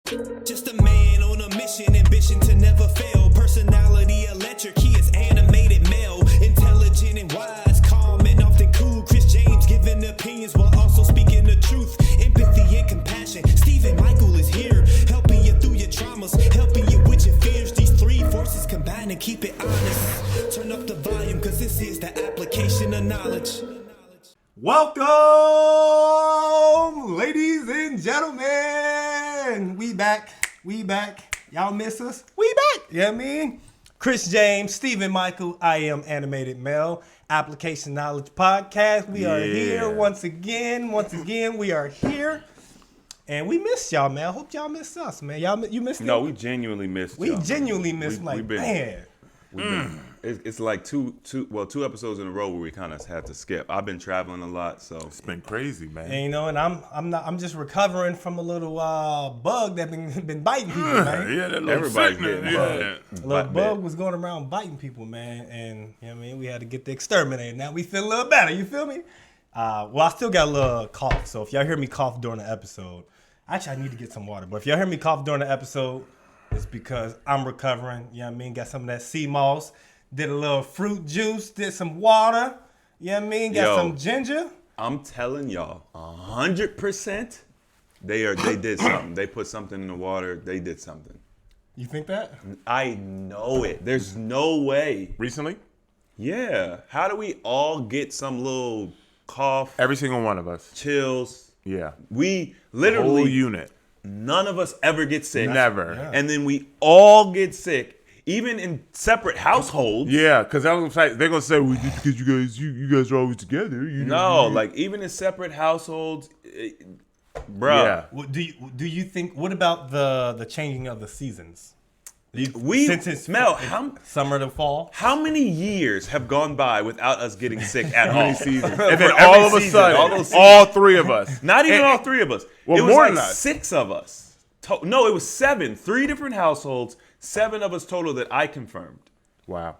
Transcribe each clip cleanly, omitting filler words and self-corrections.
Just a man on a mission, ambition to never fail. Personality electric, he is animated male. Intelligent and wise, calm and often cool. Chris James giving opinions while also speaking the truth. Empathy and compassion. Stephen Michael is here, helping you through your traumas, helping you with your fears. These three forces combine and keep it honest. Turn up the volume, cause this is the application of knowledge. Welcome, ladies and gentlemen. We back. Y'all miss us? We back. You know what I mean? Chris James, Stephen Michael, I Am Animated Male, Application Knowledge Podcast. We are here once again. We are here. And we missed y'all, man. I hope y'all missed us, man. You missed us? No, we genuinely missed y'all. We genuinely missed, man. It's like two episodes in a row where we kind of had to skip. I've been traveling a lot, so it's been crazy, man. And and I'm just recovering from a little bug that been biting people, man. Yeah, that little everybody's sickness, getting bugged. A little bug was going around biting people, man, and you know what I mean, we had to get the exterminator. Now we feel a little better. You feel me? Well, I still got a little cough, so if y'all hear me cough during the episode, actually I need to get some water. But if y'all hear me cough during the episode, it's because I'm recovering. You know what I mean? Got some of that sea moss. Did a little fruit juice, did some water, you know what I mean? Got some ginger. I'm telling y'all, 100%, they did something. They put something in the water. They did something. You think that? I know it. There's no way. Recently? Yeah. How do we all get some little cough? Every single one of us. Chills. Yeah. We literally. Whole unit. None of us ever get sick. Never. Yeah. And then we all get sick. Even in separate households. Yeah, because they're gonna say, well, just because you guys are always together. Like even in separate households, bro. Yeah. Well, do you think? What about the changing of the seasons? Since it's summer to fall. How many years have gone by without us getting sick at all? Seasons. And then all of a sudden, all all three of us. Not even all three of us. Well, it was more like than us. 6 of us. No, it was 7. 3 different households. 7 of us total that I confirmed. Wow.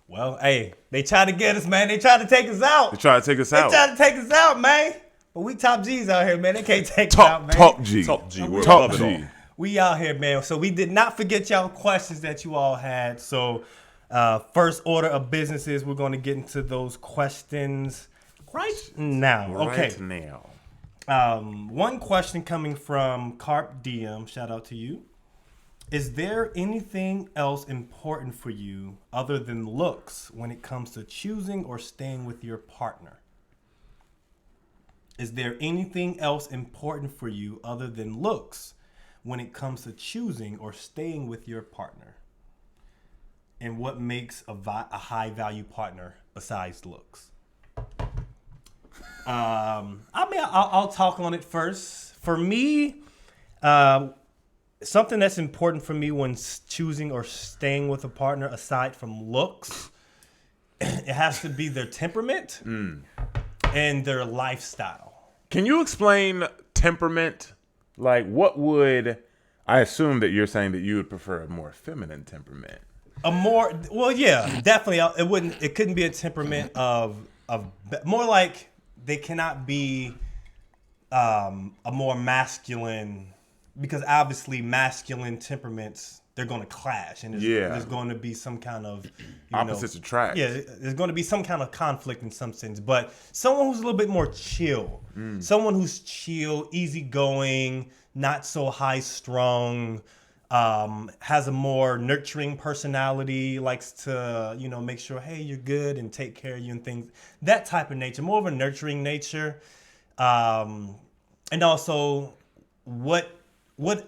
Well, hey, they try to get us, man. They try to take us out. They try to take us out. They try to take us out, man. But we top G's out here, man. They can't take us out, man. Top G. Top G. We're Top above it G. all. We out here, man. So we did not forget y'all questions that you all had. So first order of business is we're going to get into those questions right now. Okay. Right now. One question coming from Carp DM. Shout out to you. Is there anything else important for you other than looks when it comes to choosing or staying with your partner? Is there anything else important for you other than looks when it comes to choosing or staying with your partner? And what makes a high value partner besides looks? I'll talk on it first. For me, something that's important for me when choosing or staying with a partner, aside from looks, it has to be their temperament and their lifestyle. Can you explain temperament? Like, what would I assume that you're saying that you would prefer a more feminine temperament? Definitely. It couldn't be a temperament of more like they cannot be a more masculine. Because obviously masculine temperaments, they're going to clash. And there's going to be some kind of... Opposites attract. Yeah, there's going to be some kind of conflict in some sense. But someone who's a little bit more chill. Someone who's chill, easygoing, not so high-strung, has a more nurturing personality, likes to, make sure, hey, you're good and take care of you and things. That type of nature, more of a nurturing nature. And also, what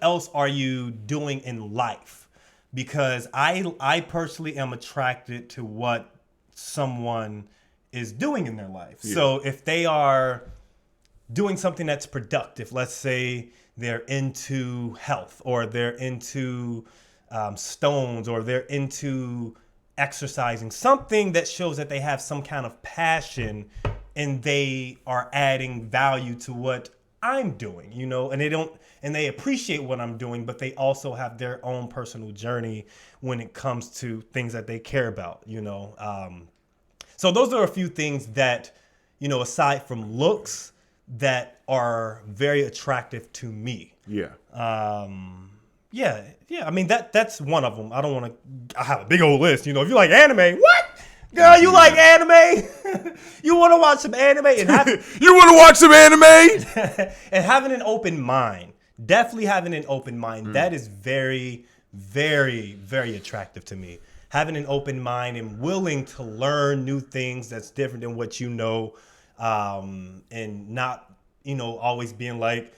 else are you doing in life? Because I personally am attracted to what someone is doing in their life. Yeah. So if they are doing something that's productive, let's say they're into health, or they're into stones, or they're into exercising, something that shows that they have some kind of passion and they are adding value to what I'm doing, and they appreciate what I'm doing, but they also have their own personal journey when it comes to things that they care about, So those are a few things that, aside from looks, that are very attractive to me. Yeah. Yeah. I mean, that's one of them. I don't want to. I have a big old list. You know, if you like anime, what? Girl, you like anime? You want to watch some anime and You want to watch some anime? and having an open mind. Definitely having an open mind. That is very, very, very attractive to me. Having an open mind and willing to learn new things that's different than what you know, and not, always being like,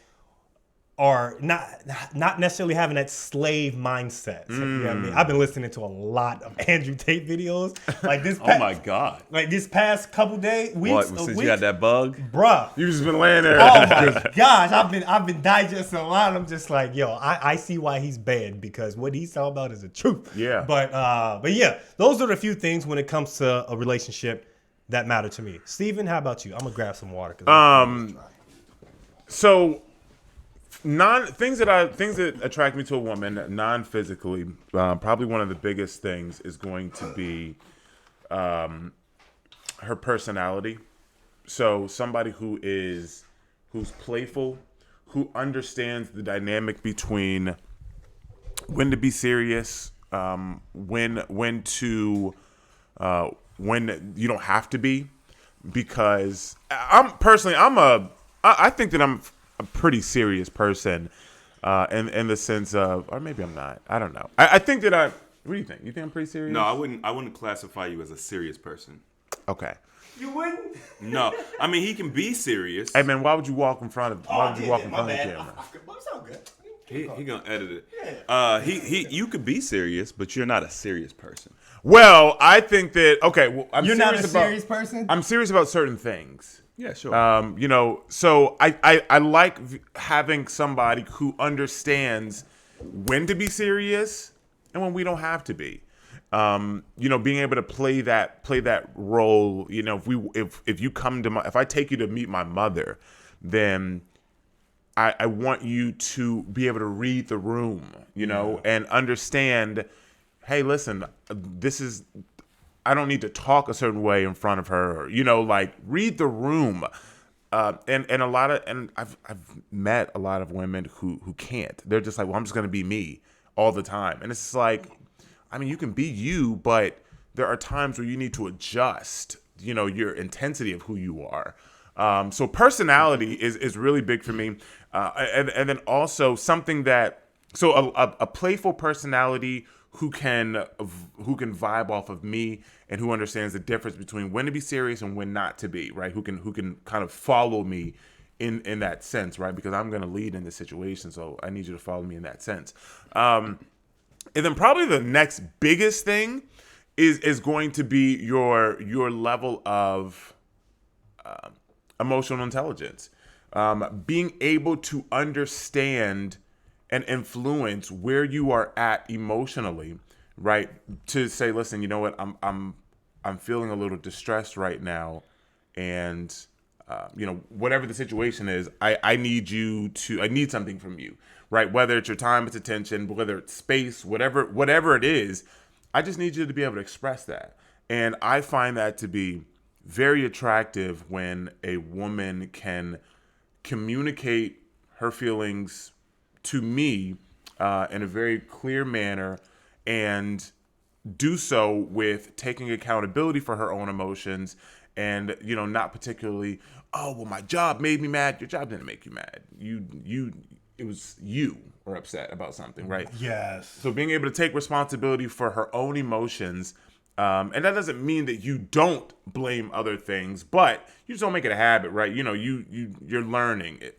or not necessarily having that slave mindset. So, you know what I mean? I've been listening to a lot of Andrew Tate videos. Like this. Oh my God! Like this past couple days, weeks. What? Since you had that bug, bruh. You just been laying there. Oh my gosh, I've been digesting a lot. I'm just like, yo, I see why he's banned, because what he's talking about is the truth. Yeah. But yeah, those are the few things when it comes to a relationship that matter to me. Steven, how about you? I'm gonna grab some water. So things that attract me to a woman non-physically, probably one of the biggest things is going to be her personality. So somebody who's playful, who understands the dynamic between when to be serious, when you don't have to be, because I think that I'm a pretty serious person, in the sense of, or maybe I'm not. I don't know. I think that what do you think? You think I'm pretty serious? no, I wouldn't classify you as a serious person. Okay. You wouldn't? No, I mean he can be serious. Hey man, why would you walk in front of? Why would you walk in front of the camera? It's all good. He gonna edit it. You could be serious, but you're not a serious person. Well, I think that You're not a serious person? I'm serious about certain things. Yeah, sure. So I like having somebody who understands when to be serious and when we don't have to be. Being able to play that role. If I take you to meet my mother, then I want you to be able to read the room, and understand, hey, listen, I don't need to talk a certain way in front of her, read the room. And I've met a lot of women who can't. They're just like, well, I'm just going to be me all the time. And it's just like, I mean, you can be you, but there are times where you need to adjust, your intensity of who you are. So personality is really big for me. And then also something a playful personality who can vibe off of me and who understands the difference between when to be serious and when not to be, right? Who can kind of follow me in that sense, right? Because I'm going to lead in this situation, so I need you to follow me in that sense. And then probably the next biggest thing is going to be your level of emotional intelligence, being able to understand and influence where you are at emotionally, right? To say, listen, you know what, I'm feeling a little distressed right now, and whatever the situation is, I need something from you, right? Whether it's your time, it's attention, whether it's space, whatever it is, I just need you to be able to express that. And I find that to be very attractive when a woman can communicate her feelings to me in a very clear manner, and do so with taking accountability for her own emotions, and not particularly, oh well, my job made me mad. Your job didn't make you mad. It was you were upset about something, right? Yes. So being able to take responsibility for her own emotions, and that doesn't mean that you don't blame other things, but you just don't make it a habit, right? You're learning it.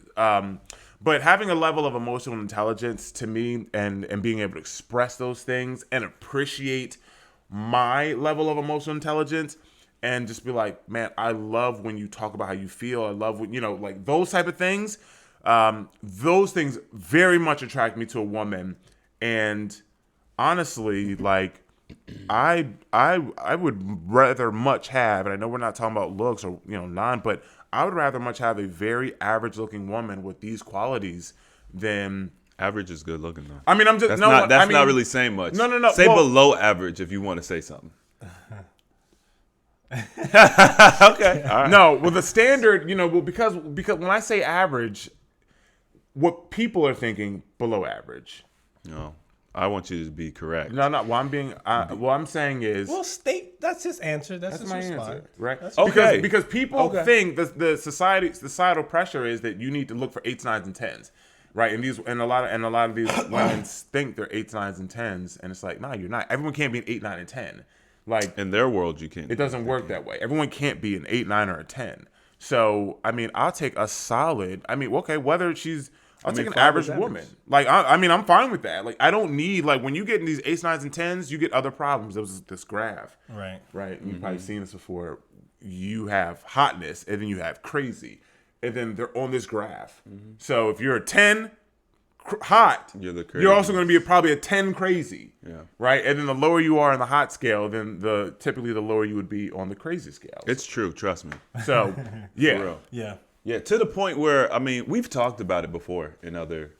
But having a level of emotional intelligence to me, and being able to express those things and appreciate my level of emotional intelligence, and just be like, man, I love when you talk about how you feel. I love when, like those type of things. Those things very much attract me to a woman. And honestly, like, I would rather much have, and I know we're not talking about looks or, but I would rather much have a very average looking woman with these qualities than. Average is good looking though. I mean, I'm just that's not really saying much. No. Say below average if you want to say something. Okay. All right. No, well, the standard, because when I say average, what people are thinking below average. No, I want you to be correct. No. What I'm being, what I'm saying is, Well, state. That's his answer. That's his my response. answer, right? That's Okay. Because people think the societal pressure is that you need to look for 8s, 9s, and 10s, right? And a lot of these women think they're 8s, 9s, and 10s, and it's like, nah, you're not. Everyone can't be an 8, 9, and 10. Like In their world, you can't. it doesn't work that way. Everyone can't be an 8, 9, or a 10. So I mean, I'll take a solid. I mean, okay, whether she's I'll take an average woman. Like I mean, I'm fine with that. Like I don't need like when you get in these 8s, 9s, and 10s, you get other problems. There was this graph, Right. right? You've probably seen this before. You have hotness, and then you have crazy, and then they're on this graph. So if you're a 10 hot, you're also going to be probably a 10 crazy, right? And then the lower you are in the hot scale, then typically the lower you would be on the crazy scale. It's true. Trust me. So yeah, For real. Yeah. Yeah, to the point where I mean, we've talked about it before in other,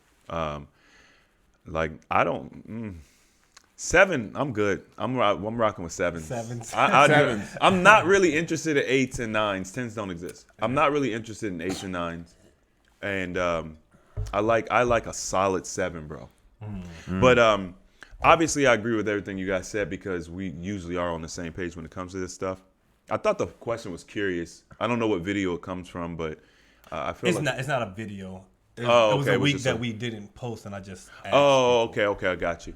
like I don't 7. I'm good. I'm rocking with 7s. 7s. I'm not really interested in 8s and 9s. 10s don't exist. I'm not really interested in 8s and 9s, and I like a solid 7, bro. But obviously, I agree with everything you guys said because we usually are on the same page when it comes to this stuff. I thought the question was curious. I don't know what video it comes from, but I feel It's not a video. It Oh, was okay. a It was week just that a- we didn't post, and I just asked Oh, okay, I got you.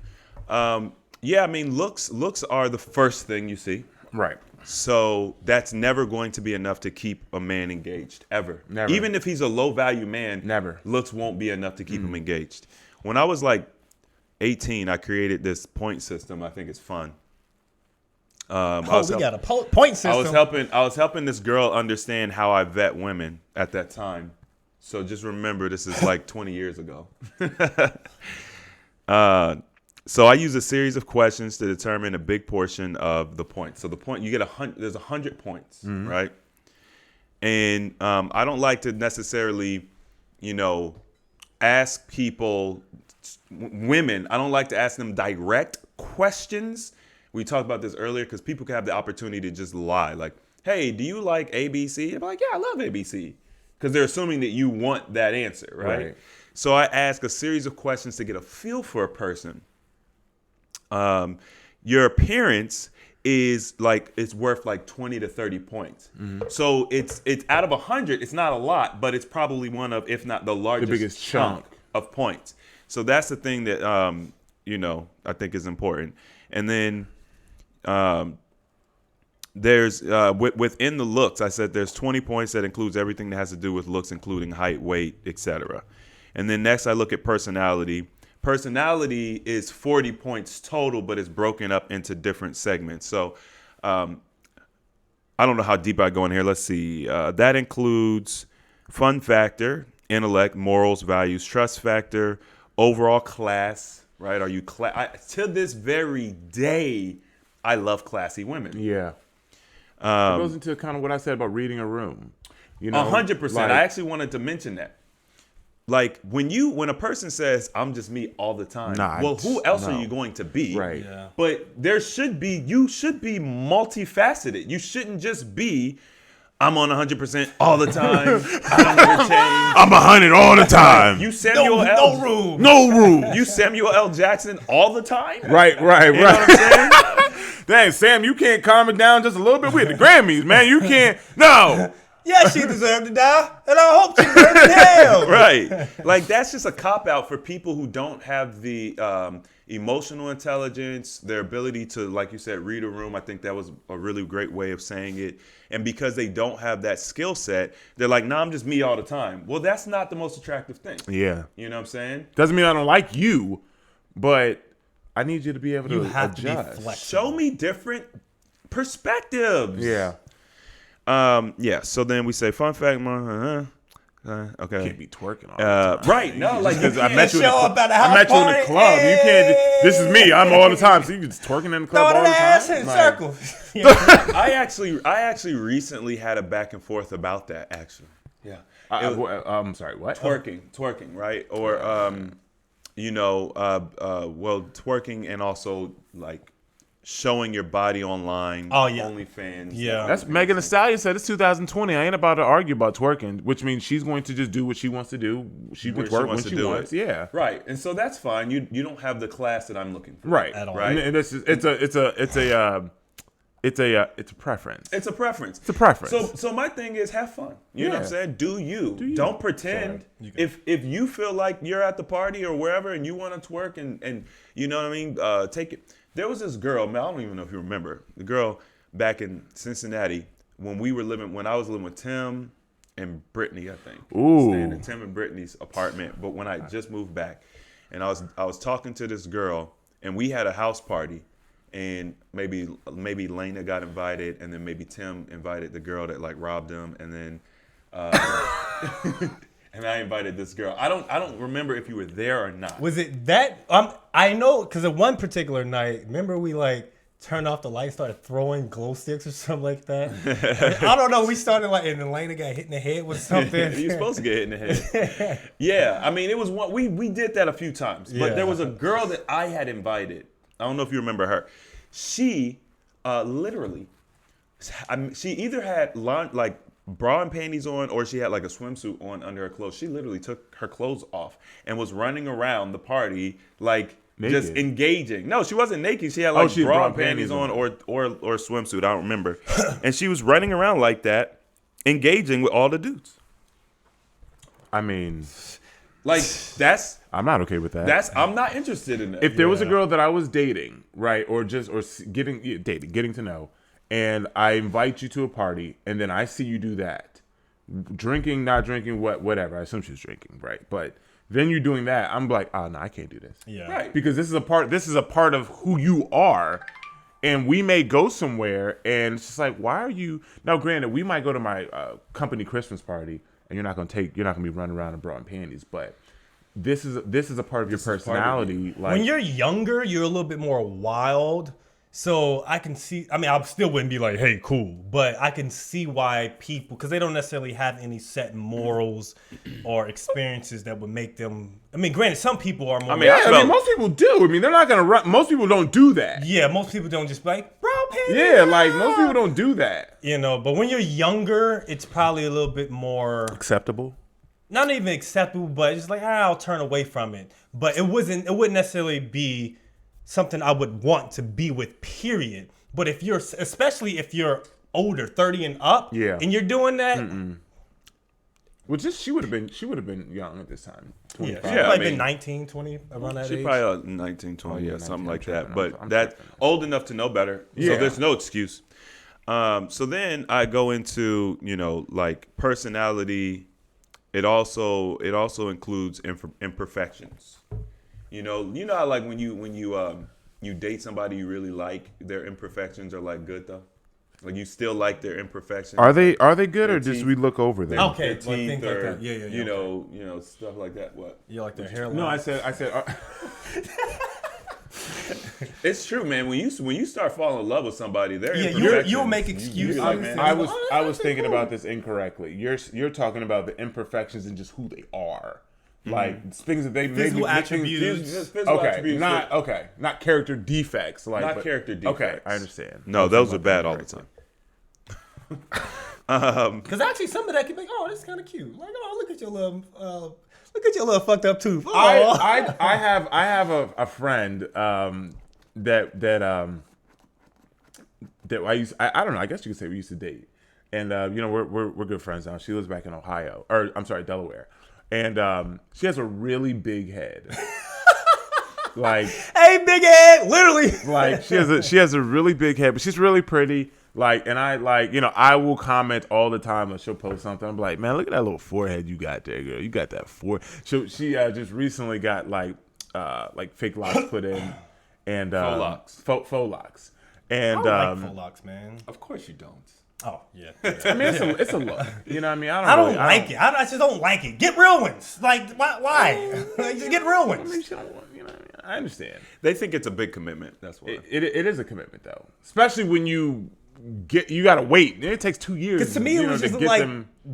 Yeah, I mean, looks are the first thing you see. right. So that's never going to be enough to keep a man engaged, ever. Never. Even if he's a low-value man, Never. looks won't be enough to keep him engaged. When I was like 18, I created this point system. I think it's fun. we got a point system. I was helping this girl understand how I vet women at that time. So just remember, this is like 20 years ago. So I use a series of questions to determine a big portion of the points. So the point you get there's 100 points, right? And I don't like to necessarily, ask people, women. I don't like to ask them direct questions. We talked about this earlier because people can have the opportunity to just lie. Like, hey, do you like ABC? I'm like, yeah, I love ABC. Because they're assuming that you want that answer, right? So I ask a series of questions to get a feel for a person. Your appearance is like, it's worth like 20 to 30 points. So it's out of 100, it's not a lot, but it's probably one of, if not the largest, biggest chunk of points. So that's the thing that, I think is important. And then there's within the looks, I said there's 20 points that includes everything that has to do with looks, including height, weight, etc. And then next I look at personality. Personality is 40 points total, but it's broken up into different segments. So I don't know how deep I go in here. Let's see. That includes fun factor, intellect, morals, values, trust factor, overall class, right? Are you to this very day, I love classy women. Yeah. It goes into kind of what I said about reading a room. 100%. like- I actually wanted to mention that. Like when a person says, I'm just me all the time, well, who else are you going to be? Right. Yeah. But you should be multifaceted. You shouldn't just be, I'm on 100% all the time. I don't ever change. I'm 100 all the time. You Samuel No room. No room. You Samuel L. Jackson all the time? Right. You know what I'm saying? Dang, Sam, you can't calm it down just a little bit. We at the Grammys, man. You can't. No. Yeah, she deserved to die, and I hope she burns in hell. Right. Like that's just a cop-out for people who don't have the emotional intelligence, their ability to, like you said, read a room. I think that was a really great way of saying it. And because they don't have that skill set, they're like, nah, I'm just me all the time. Well, that's not the most attractive thing. Yeah. You know what I'm saying? Doesn't mean I don't like you, but I need you to be able to You have to be adjust. flexible. Show me different perspectives. Yeah. Yeah. So then we say, fun fact, okay. Can't be twerking all the time. Right. No, like Because you I can't met you in show the up at a I house met you in the party. club. You can't. This is me. I'm all the time. So you just twerking in the club Throw all it the ass time. in Like, circles. I actually recently had a back and forth about that. Actually, yeah. I'm sorry. What? Twerking, right? Or well, twerking and also like showing your body online. Oh, yeah. OnlyFans. Yeah. That's Megan Thee Stallion said it's 2020. I ain't about to argue about twerking, which means she's going to just do what she wants to do. She can twerk when she wants. Yeah. Right. And so that's fine. You don't have the class that I'm looking for. Right. At all. Right. And this is it's a preference. It's a preference. It's a preference. So my thing is have fun. You know what I'm Yeah. saying? Do you. Don't pretend. Sorry. If you feel like you're at the party or wherever and you want to twerk and you know what I mean, take it. There was this girl, man, I don't even know if you remember, the girl back in Cincinnati when I was living with Tim and Brittany, I think. Ooh. Staying in Tim and Brittany's apartment, but when I just moved back, and I was talking to this girl, and we had a house party, and maybe Lena got invited, and then maybe Tim invited the girl that like robbed him, and then and I invited this girl. I don't remember if you were there or not. Was it that? I know because at one particular night, remember we like turned off the light, started throwing glow sticks or something like that. I don't know. We started like, and Elena got hit in the head with something. You're supposed to get hit in the head. Yeah, I mean, it was one. We did that a few times, but Yeah. there was a girl that I had invited. I don't know if you remember her. She literally, she either had like bra and panties on, or she had like a swimsuit on under her clothes. She literally took her clothes off and was running around the party like Naked. just engaging. No, she wasn't naked. She had like she had bra and panties on or swimsuit. I don't remember. And she was running around like that, engaging with all the dudes. I mean, Like I'm not okay with that. I'm not interested in that. If there was a girl that I was dating, right, or getting to know, and I invite you to a party, and then I see you do that, drinking, not drinking, whatever. I assume she's drinking, right? But then you're doing that, I'm like, oh no, I can't do this. Yeah. Right. Because this is a part of who you are, and we may go somewhere, and it's just like, why are you? Now, granted, we might go to my company Christmas party, and you're not gonna be running around in bra and panties, but this is a part of your personality. Like When you're younger, you're a little bit more wild. So I can see, I mean, I still wouldn't be like, hey, cool. But I can see why people, because they don't necessarily have any set morals or experiences that would make them, I mean, granted, some people are more. most people do. I mean, they're not gonna run. Most people don't do that. Yeah, most people don't just be like, bro, pants. Yeah, like most people don't do that. You know, but when you're younger, it's probably a little bit more, Acceptable. not even acceptable, but it's like, I'll turn away from it. But it wouldn't necessarily be something I would want to be with, period. But especially if you're older, 30 and up, Yeah. and you're doing that, Well, she would have been young at this time. 25. she's Yeah, probably I mean, been 19, 20, around that She age. probably 19, 20, yeah, yeah, something 19, like I'm that. tripping. But I'm that tripping. old enough to know better. Yeah. So there's no excuse. So then I go into, like personality. It also includes imperfections. You know how like when you date somebody you really like, their imperfections are like good though. Like you still like their imperfections. Are they good, or Their just teeth. we look over them? Okay, Their well, teeth things like or, that. Yeah. You know, stuff like that. What? You like their hairline? No, I said. It's true, man. When you start falling in love with somebody, they're you'll make excuses. You're like, man, I was thinking about this incorrectly. You're talking about the imperfections and just who they are, like things that they Physical make attributes. physical attributes. Not character defects. Like Not character Okay, defects. I understand. No, those are bad all the time. Because actually, some of that could be like, oh, this is kind of cute. Like, oh, look at your little fucked up tooth. Oh. I have a friend that I don't know. I guess you could say we used to date, and we're good friends now. She lives back in Ohio, or I'm sorry, Delaware, and she has a really big head. Like, Hey, big head, literally. like she has a really big head, but she's really pretty. Like, and I will comment all the time when she'll post something. I'm like, man, look at that little forehead you got there, girl. You got that She just recently got like fake locks put in, and Faux locks. Faux locks, and I don't like faux locks, man. Of course you don't. Oh yeah. I mean, it's a look. You know what I mean? I don't like it. I just don't like it. Get real ones. Like why? Like, just get real I mean, ones. she don't want, you know what I mean? I understand. They think it's a big commitment. That's why. It is a commitment though, especially when you gotta wait. It takes 2 years. Because to me, it was just like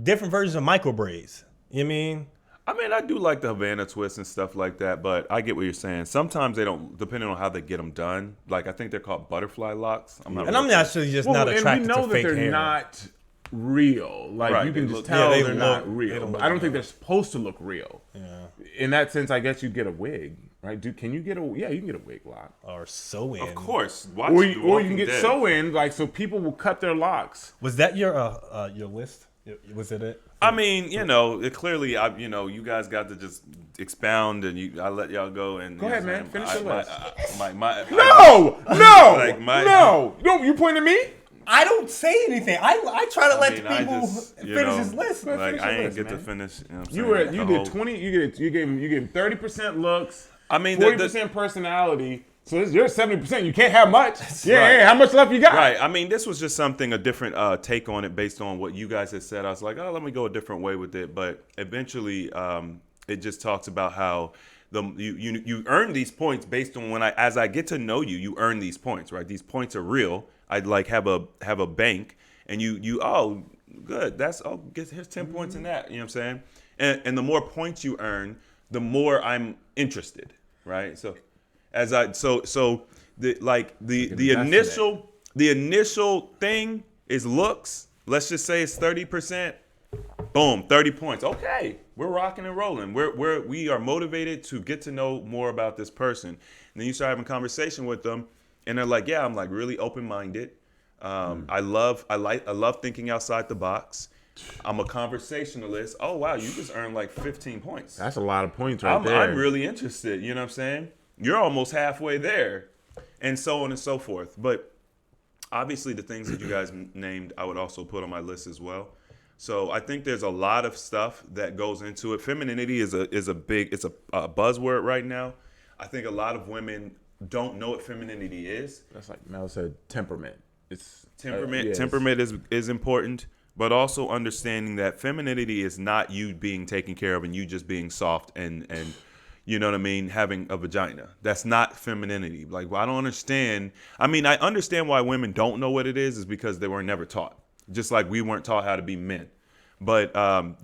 different versions of micro braids. You know what I mean? I mean, I do like the Havana twist and stuff like that, but I get what you're saying. Sometimes they don't, depending on how they get them done. Like, I think they're called butterfly locks. And I'm actually just not attracted to fake hair. And we know that they're not real. Like, Right, you can they just look- tell yeah, they they're look- not they real. don't look I don't think real. they're supposed to look real. Yeah. In that sense, I guess you'd get a wig, right? Can you get you can get a wig lock. Or sew in. Of course. Watch Or The you Walking can get Dead. sew in, like, so people will cut their locks. Was that your list? Was it? I mean, it clearly, you guys got to just expound, and I let y'all go. And Go ahead, man. Finish your list. No, you pointing at me? I don't say anything. I try to let I people just, finish his list. Like, Finish your I ain't list, get to man. finish. You know what I'm You saying? you The did whole- 20. You gave 30% looks. I mean, 40% personality. So you're 70%. You can't have much. Yeah, how much left you got? Right. I mean, this was just a different take on it based on what you guys had said. I was like, let me go a different way with it. But eventually, it just talks about how you earn these points based on as I get to know you, you earn these points, right? These points are real. I'd like have a bank, and you good. Here's 10 points in that. You know what I'm saying? And the more points you earn, the more I'm interested, right? So. The initial thing is looks. Let's just say it's 30%. Boom, 30 points. Okay, we're rocking and rolling. We are motivated to get to know more about this person. And then you start having conversation with them, and they're like, "Yeah, I'm like really open-minded. I love thinking outside the box. I'm a conversationalist. Oh wow, you just earned like 15 points. That's a lot of points right there. I'm really interested. You know what I'm saying? You're almost halfway there, and so on and so forth. But obviously, the things that you guys named, I would also put on my list as well. So I think there's a lot of stuff that goes into it. Femininity is a buzzword right now. I think a lot of women don't know what femininity is. That's like Mel said, temperament. It's Temperament. yes. Temperament is important, but also understanding that femininity is not you being taken care of and you just being soft and you know what I mean, having a vagina. That's not femininity. Like, I don't understand. I mean, I understand why women don't know what it is because they were never taught. Just like we weren't taught how to be men. But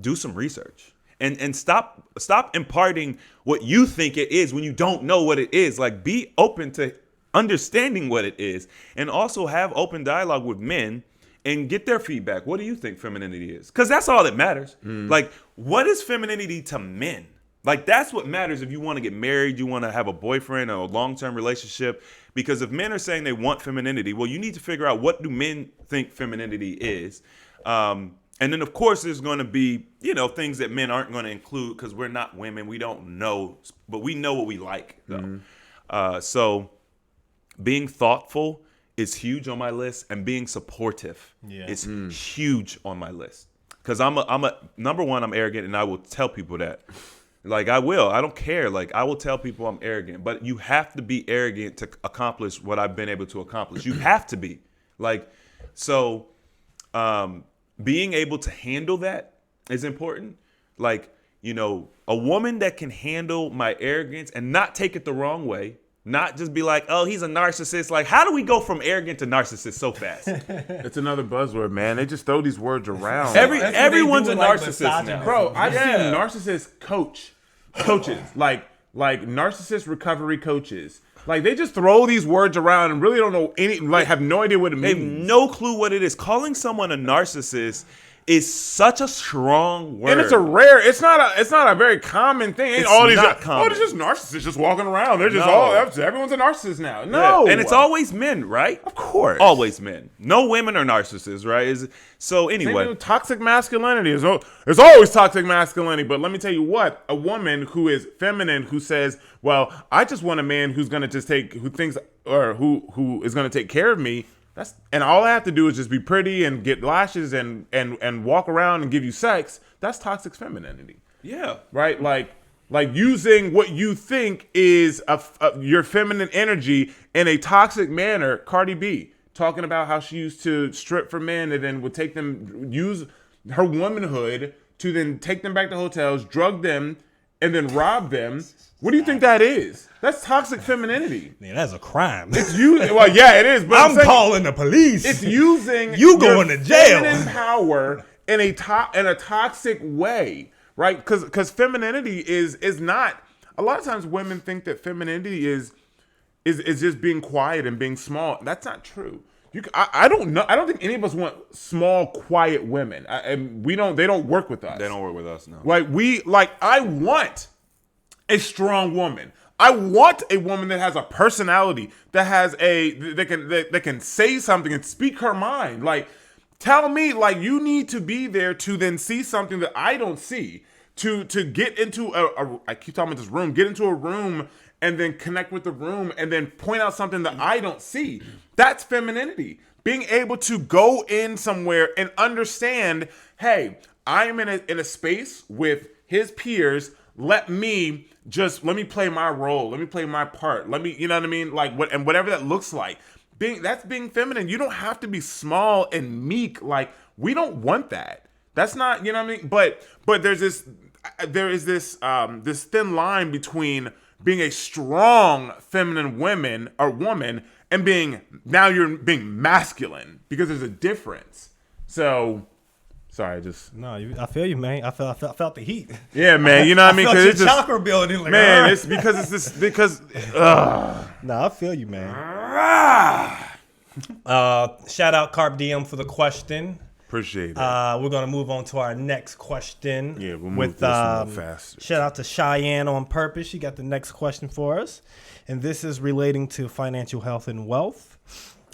do some research and stop imparting what you think it is when you don't know what it is. Like, be open to understanding what it is, and also have open dialogue with men and get their feedback. What do you think femininity is? Because that's all that matters. Like, what is femininity to men? Like, that's what matters if you want to get married, you want to have a boyfriend or a long-term relationship. Because if men are saying they want femininity, well, you need to figure out what do men think femininity is. And then, of course, there's going to be, things that men aren't going to include because we're not women. We don't know, but we know what we like, though. So being thoughtful is huge on my list, and being supportive is huge on my list. Because I'm number one, I'm arrogant, and I will tell people that. Like, I don't care. Like, I will tell people I'm arrogant, but you have to be arrogant to accomplish what I've been able to accomplish. You have to be. Like, so being able to handle that is important. Like, a woman that can handle my arrogance and not take it the wrong way, not just be like, oh, he's a narcissist. Like, how do we go from arrogant to narcissist so fast? It's another buzzword, man. They just throw these words around. Everyone's a narcissist misogyny. now. Bro, I've seen narcissist coaches, like narcissist recovery coaches. Like, they just throw these words around and really don't know have no idea what it They have means. no clue what it is. Calling someone a narcissist is such a strong word. And it's not a very common thing. It's all these not common. there's just narcissists just walking around. They're just No. everyone's a narcissist now. No. Yeah. And it's always men, right? Of course. Always men. No women are narcissists, right? So Same anyway. with toxic masculinity. There's always toxic masculinity. But let me tell you what, a woman who is feminine, who says, well, I just want a man who's going to just who is going to take care of me. And all I have to do is just be pretty and get lashes and walk around and give you sex. That's toxic femininity. Yeah. Right? Like using what you think is your feminine energy in a toxic manner. Cardi B talking about how she used to strip for men and then would use her womanhood to then take them back to hotels, drug them, and then rob them. What do you think that is? That's toxic femininity. Man, that's a crime. Well, yeah, it is. But I'm calling the police. It's using you going to jail. Feminine power in a toxic way, right? Because femininity is not. A lot of times women think that femininity is just being quiet and being small. That's not true. I don't know. I don't think any of us want small, quiet women. And we don't. They don't work with us. They don't work with us, no. I want a strong woman. I want a woman that has a personality, that can say something and speak her mind. Like, tell me, like, you need to be there to then see something that I don't see. To get into I keep talking about this room. Get into a room and then connect with the room and then point out something that I don't see. That's femininity. Being able to go in somewhere and understand, hey, I'm in a space with his peers. Let me play my role. Let me play my part. You know what I mean? Like, whatever that looks like. That's being feminine. You don't have to be small and meek. Like, we don't want that. That's not, you know what I mean? But there is this thin line between being a strong feminine woman and you're being masculine, because there's a difference. So, sorry, I feel you, man. I felt the heat. Yeah, man. You know what I mean? Because it's your chakra building. Like, man, it's because. I feel you, man. Shout out Carp DM for the question. Appreciate it. We're gonna move on to our next question. Yeah, we'll move this one faster. Shout out to Cheyenne on purpose. She got the next question for us, and this is relating to financial health and wealth.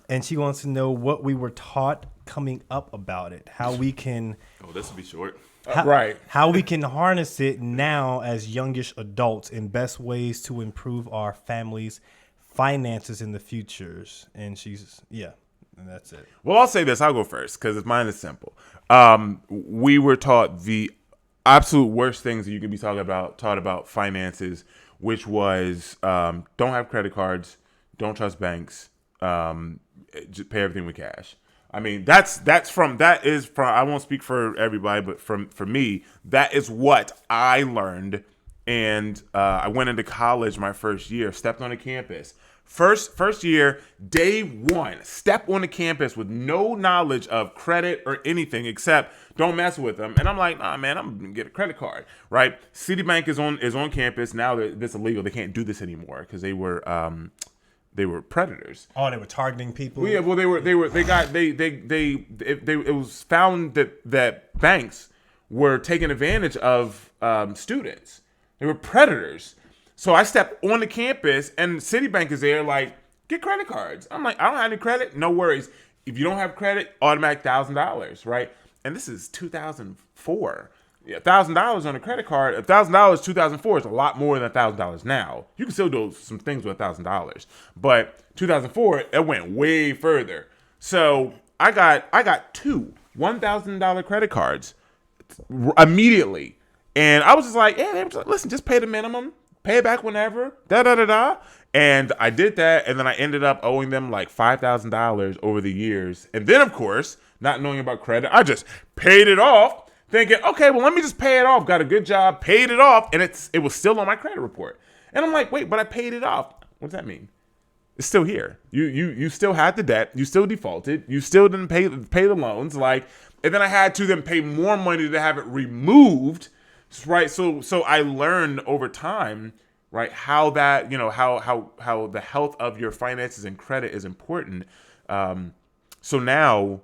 And she wants to know what we were taught coming up about it, how we can. Oh, this will be short. Right. How we can harness it now as youngish adults, and best ways to improve our families' finances in the futures. And and that's it. Well, I'll say this. I'll go first because mine is simple. We were taught the absolute worst things that you could be taught about finances, which was don't have credit cards, don't trust banks, just pay everything with cash. I mean, that is from. I won't speak for everybody, but for me, that is what I learned. And I went into college my first year, stepped on a campus. First year, day one, step on the campus with no knowledge of credit or anything except don't mess with them. And I'm like, nah, man, I'm gonna get a credit card, right? Citibank is on campus now. This illegal. They can't do this anymore because they were predators. Oh, they were targeting people. Well, yeah, well, it was found that banks were taking advantage of students. They were predators. So I stepped on the campus, and Citibank is there, like, get credit cards. I'm like, I don't have any credit. No worries. If you don't have credit, automatic $1,000, right? And this is 2004. Yeah, $1,000 on a credit card. $1,000, 2004 is a lot more than $1,000 now. You can still do some things with $1,000, but 2004 it went way further. So I got two $1,000 credit cards immediately, and I was just like, hey, listen, just pay the minimum. Pay it back whenever, And I did that, and then I ended up owing them like $5,000 over the years. And then, of course, not knowing about credit, I just paid it off, thinking, okay, well, let me just pay it off. Got a good job, paid it off, and it was still on my credit report. And I'm like, wait, but I paid it off. What does that mean? It's still here. You still had the debt. You still defaulted. You still didn't pay the loans. Like, and then I had to then pay more money to have it removed. Right, so I learned over time, right, how that, how the health of your finances and credit is important. So now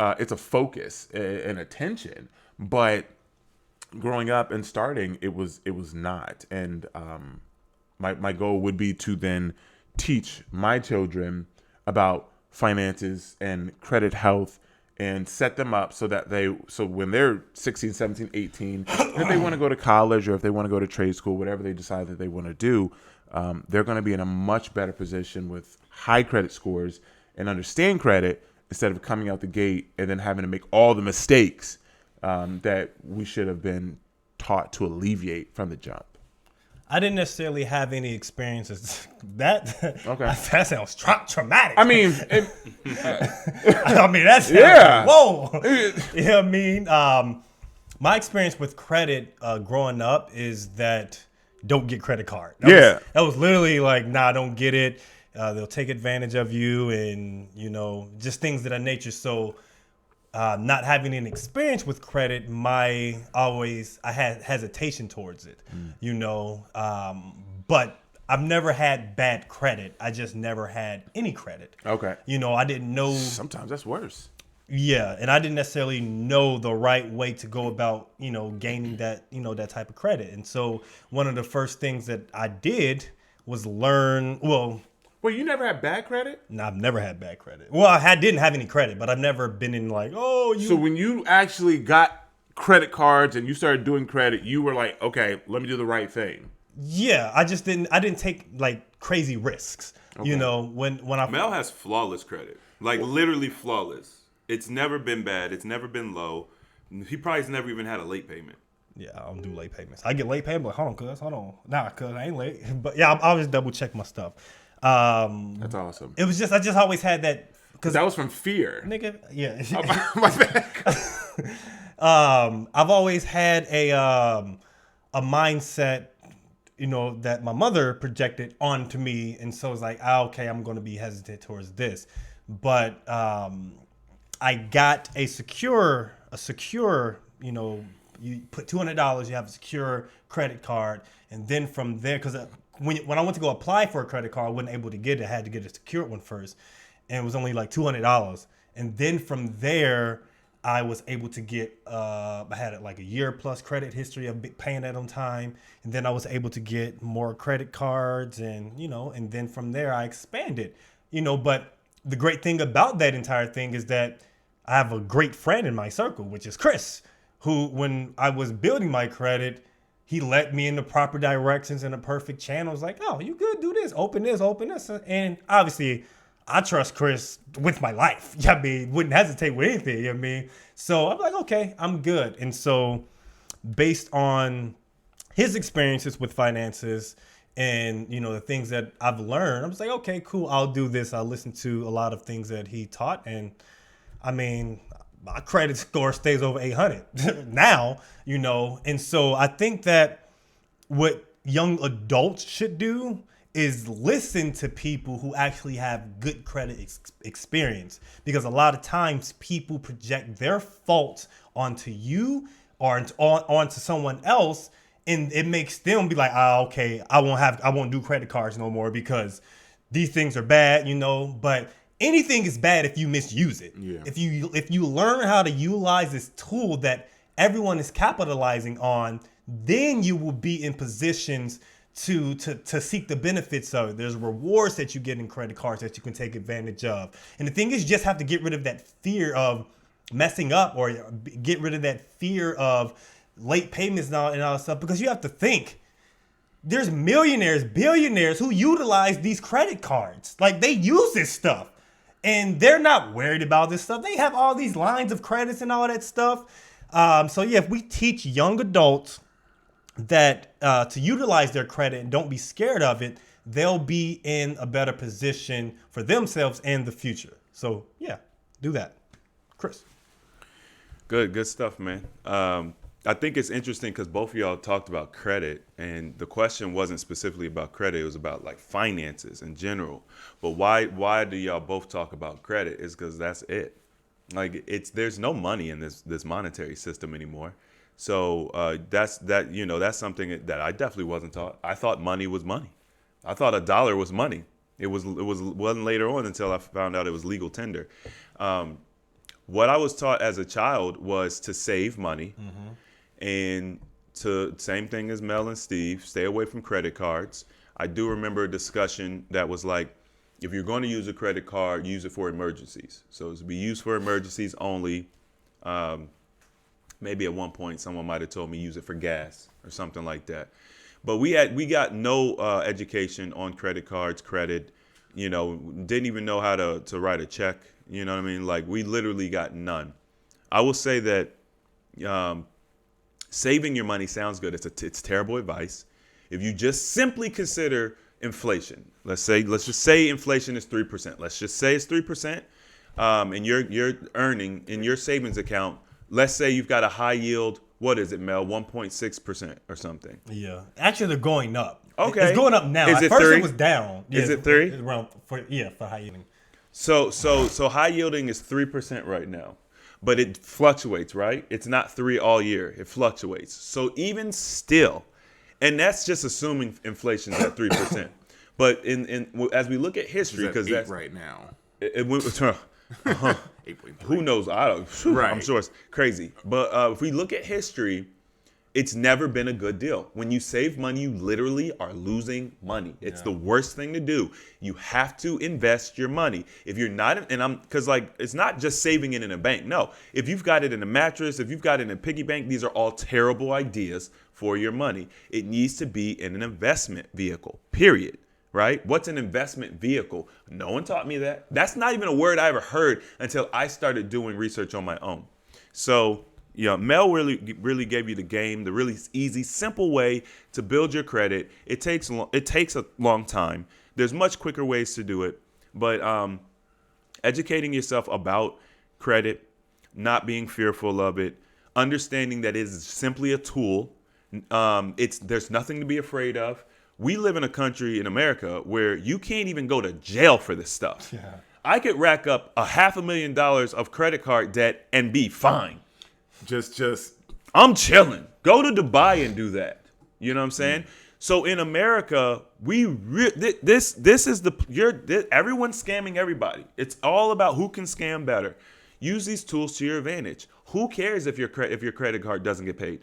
it's a focus and attention, but growing up and starting, it was not. And my goal would be to then teach my children about finances and credit health, and set them up so that when they're 16, 17, 18, if they want to go to college or if they want to go to trade school, whatever they decide that they want to do, they're going to be in a much better position with high credit scores and understand credit, instead of coming out the gate and then having to make all the mistakes that we should have been taught to alleviate from the jump. I didn't necessarily have any experiences. That sounds traumatic. I mean, that's whoa. You know what I mean? My experience with credit growing up is that don't get credit card. That was literally like, nah, don't get it. They'll take advantage of you, and just things of that nature. So not having an experience with credit, I had hesitation towards it, you know. But I've never had bad credit. I just never had any credit. Okay. You know, I didn't know. Sometimes that's worse. Yeah, and I didn't necessarily know the right way to go about, you know, gaining that, you know, that type of credit. And so one of the first things that I did was learn. Well, Wait, you never had bad credit? no, I've never had bad credit. Well, didn't have any credit, but I've never been in like, oh, you. So when you actually got credit cards and you started doing credit, you were like, okay, let me do the right thing. Yeah, I didn't take like crazy risks. Okay. You know, when I Mel has flawless credit, like literally flawless. It's never been bad. It's never been low. He probably's never even had a late payment. Yeah, I don't do late payments. I get late payment, like, hold on. Nah, cuz I ain't late. But yeah, I'll just double check my stuff. That's awesome. It was just, I just always had that. Cause That was from fear. nigga, yeah. My bad. I've always had a mindset, you know, that my mother projected onto me. And so it's like, okay, I'm going to be hesitant towards this. But I got a secure, you know, you put $200, you have a secure credit card. And then from there, because when I went to go apply for a credit card, I wasn't able to get it. I had to get a secured one first. And it was only like $200. And then from there, I was able to get, I had like a year plus credit history of paying that on time. And then I was able to get more credit cards and, you know, and then from there I expanded, you know. But the great thing about that entire thing is that I have a great friend in my circle, which is Chris, who, when I was building my credit, he led me in the proper directions and the perfect channels. Like, oh, you good? Do this. Open this. And obviously, I trust Chris with my life. I mean, wouldn't hesitate with anything. You know what I mean? So I'm like, okay, I'm good. And so based on his experiences with finances and, you know, the things that I've learned, I was like, okay, cool. I'll do this. I'll listen to a lot of things that he taught. And I mean, my credit score stays over 800 now, you know. And so I think that what young adults should do is listen to people who actually have good credit experience, because a lot of times people project their faults onto you or onto someone else, and it makes them be like, okay, I won't do credit cards no more because these things are bad, you know. But anything is bad if you misuse it. Yeah. If you learn how to utilize this tool that everyone is capitalizing on, then you will be in positions to seek the benefits of it. There's rewards that you get in credit cards that you can take advantage of. And the thing is, you just have to get rid of that fear of messing up, or get rid of that fear of late payments and all that stuff, because you have to think, there's millionaires, billionaires who utilize these credit cards. Like, they use this stuff and they're not worried about this stuff. They have all these lines of credits and all that stuff. So yeah, if we teach young adults that to utilize their credit and don't be scared of it, they'll be in a better position for themselves and the future. So yeah, do that. Chris. Good stuff, man. I think it's interesting because both of y'all talked about credit, and the question wasn't specifically about credit. It was about like finances in general. But why do y'all both talk about credit? Is because that's it. Like, there's no money in this monetary system anymore. So that's something that I definitely wasn't taught. I thought money was money. I thought a dollar was money. It wasn't later on until I found out it was legal tender. What I was taught as a child was to save money, and same thing as Mel and Steve, stay away from credit cards. I do remember a discussion that was like, if you're going to use a credit card, use it for emergencies. So it's to be used for emergencies only. Maybe at one point someone might have told me use it for gas or something like that. But we got no education on credit cards, credit, you know, didn't even know how to write a check. You know what I mean? Like, we literally got none. I will say that saving your money sounds good. It's terrible advice. If you just simply consider inflation, let's just say inflation is 3%. Let's just say it's 3%, and you're earning in your savings account. Let's say you've got a high yield. What is it, Mel? 1.6% or something. Yeah. Actually, they're going up. Okay. It's going up now. Is At it first 3? it was down. Yeah, Is it 3? Around for high yielding. So high yielding is 3% right now. but it fluctuates, right? It's not 3 all year. It fluctuates. So even still, and that's just assuming inflation's at 3%. But as we look at history, because that's right now. it went 8.3. who knows? Right. I'm sure it's crazy. But if we look at history, it's never been a good deal. When you save money, you literally are losing money. It's the worst thing to do. You have to invest your money. If you're not, because like, it's not just saving it in a bank. No, if you've got it in a mattress, if you've got it in a piggy bank, these are all terrible ideas for your money. It needs to be in an investment vehicle, period. Right? What's an investment vehicle? No one taught me that. That's not even a word I ever heard until I started doing research on my own. So, Mel really gave you the game, the really easy, simple way to build your credit. It takes a long time. There's much quicker ways to do it, but educating yourself about credit, not being fearful of it, understanding that it is simply a tool. There's nothing to be afraid of. We live in a country in America where you can't even go to jail for this stuff. Yeah. I could rack up $500,000 of credit card debt and be fine. Just I'm chilling. Go to Dubai and do that. You know what I'm saying? So in America, this is everyone's scamming everybody. It's all about who can scam better. Use these tools to your advantage. Who cares if your credit card doesn't get paid?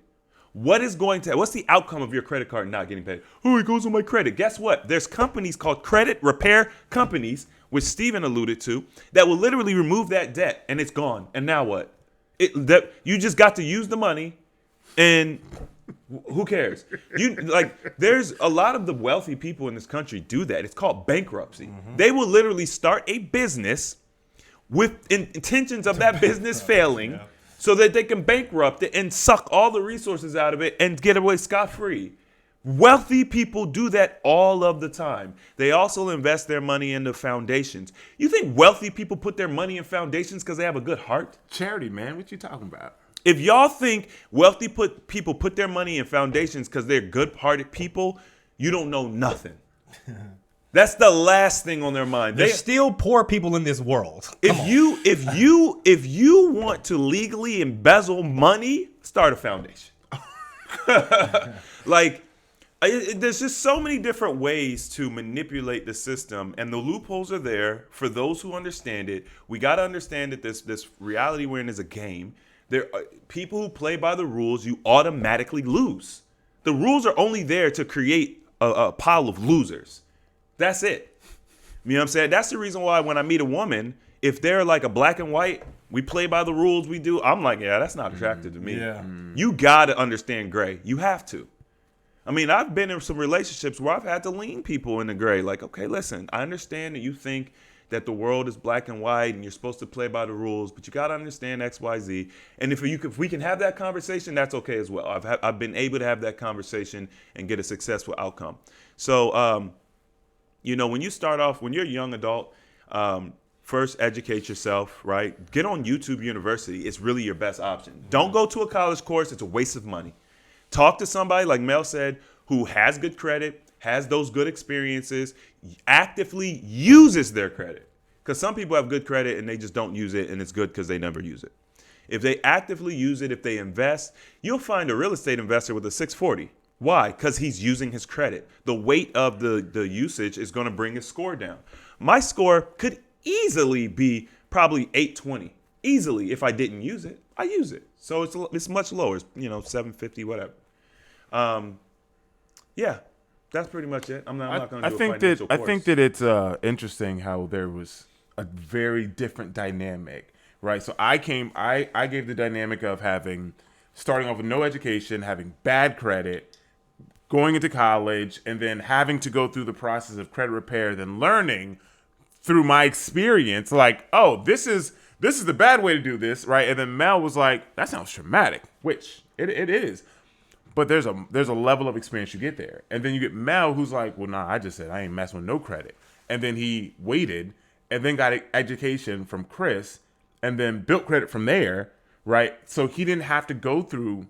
What's the outcome of your credit card not getting paid? Oh, it goes on my credit. Guess what? There's companies called credit repair companies, which Steven alluded to, that will literally remove that debt and it's gone. And now what? You just got to use the money and who cares? There's a lot of the wealthy people in this country do that. It's called bankruptcy. Mm-hmm. They will literally start a business with intentions of that business failing. Yeah. So that they can bankrupt it and suck all the resources out of it and get away scot-free. Wealthy people do that all of the time. They also invest their money into foundations. You think wealthy people put their money in foundations because they have a good heart? Charity, man. What you talking about? If y'all think wealthy people put their money in foundations because they're good-hearted people, you don't know nothing. That's the last thing on their mind. There's still poor people in this world. If you want to legally embezzle money, start a foundation. There's just so many different ways to manipulate the system, and the loopholes are there for those who understand it. We got to understand that this reality we're in is a game. There are people who play by the rules. You automatically lose. The rules are only there to create a pile of losers. That's it. You know what I'm saying? That's the reason why when I meet a woman, if they're like a black and white, we play by the rules we do, I'm like, yeah, that's not attractive to me. Yeah. You got to understand gray. You have to. I mean, I've been in some relationships where I've had to lean people into gray. Like, okay, listen, I understand that you think that the world is black and white and you're supposed to play by the rules, but you got to understand X, Y, Z. And if we can have that conversation, that's okay as well. I've been able to have that conversation and get a successful outcome. So, when you start off, when you're a young adult, first educate yourself, right? Get on YouTube University. It's really your best option. Don't go to a college course. It's a waste of money. Talk to somebody, like Mel said, who has good credit, has those good experiences, actively uses their credit. Because some people have good credit and they just don't use it, and it's good because they never use it. If they actively use it, if they invest, you'll find a real estate investor with a 640. Why? Because he's using his credit. The weight of the usage is going to bring his score down. My score could easily be probably 820. Easily, if I didn't use it. I use it. So it's much lower. It's, 750, whatever. Yeah, that's pretty much it. I'm not going to do a financial course. I think that it's interesting how there was a very different dynamic, right? So I gave the dynamic of starting off with no education, having bad credit, going into college, and then having to go through the process of credit repair, then learning through my experience, like, oh, this is the bad way to do this, right? And then Mel was like, that sounds traumatic, which it is. But there's a level of experience you get there. And then you get Mel, who's like, well, nah, I just said I ain't messing with no credit. And then he waited and then got education from Chris and then built credit from there, right? So he didn't have to go through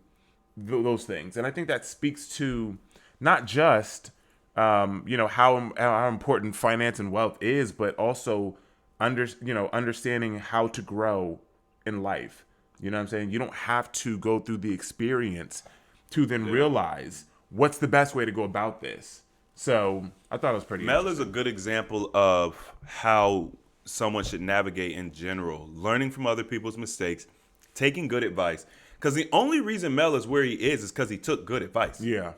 those things. And I think that speaks to not just, how important finance and wealth is, but also understanding how to grow in life. You know what I'm saying? You don't have to go through the experience to then realize what's the best way to go about this. So I thought it was pretty Mel is a good example of how someone should navigate in general, learning from other people's mistakes, taking good advice. Because the only reason Mel is where he is because he took good advice. Yeah.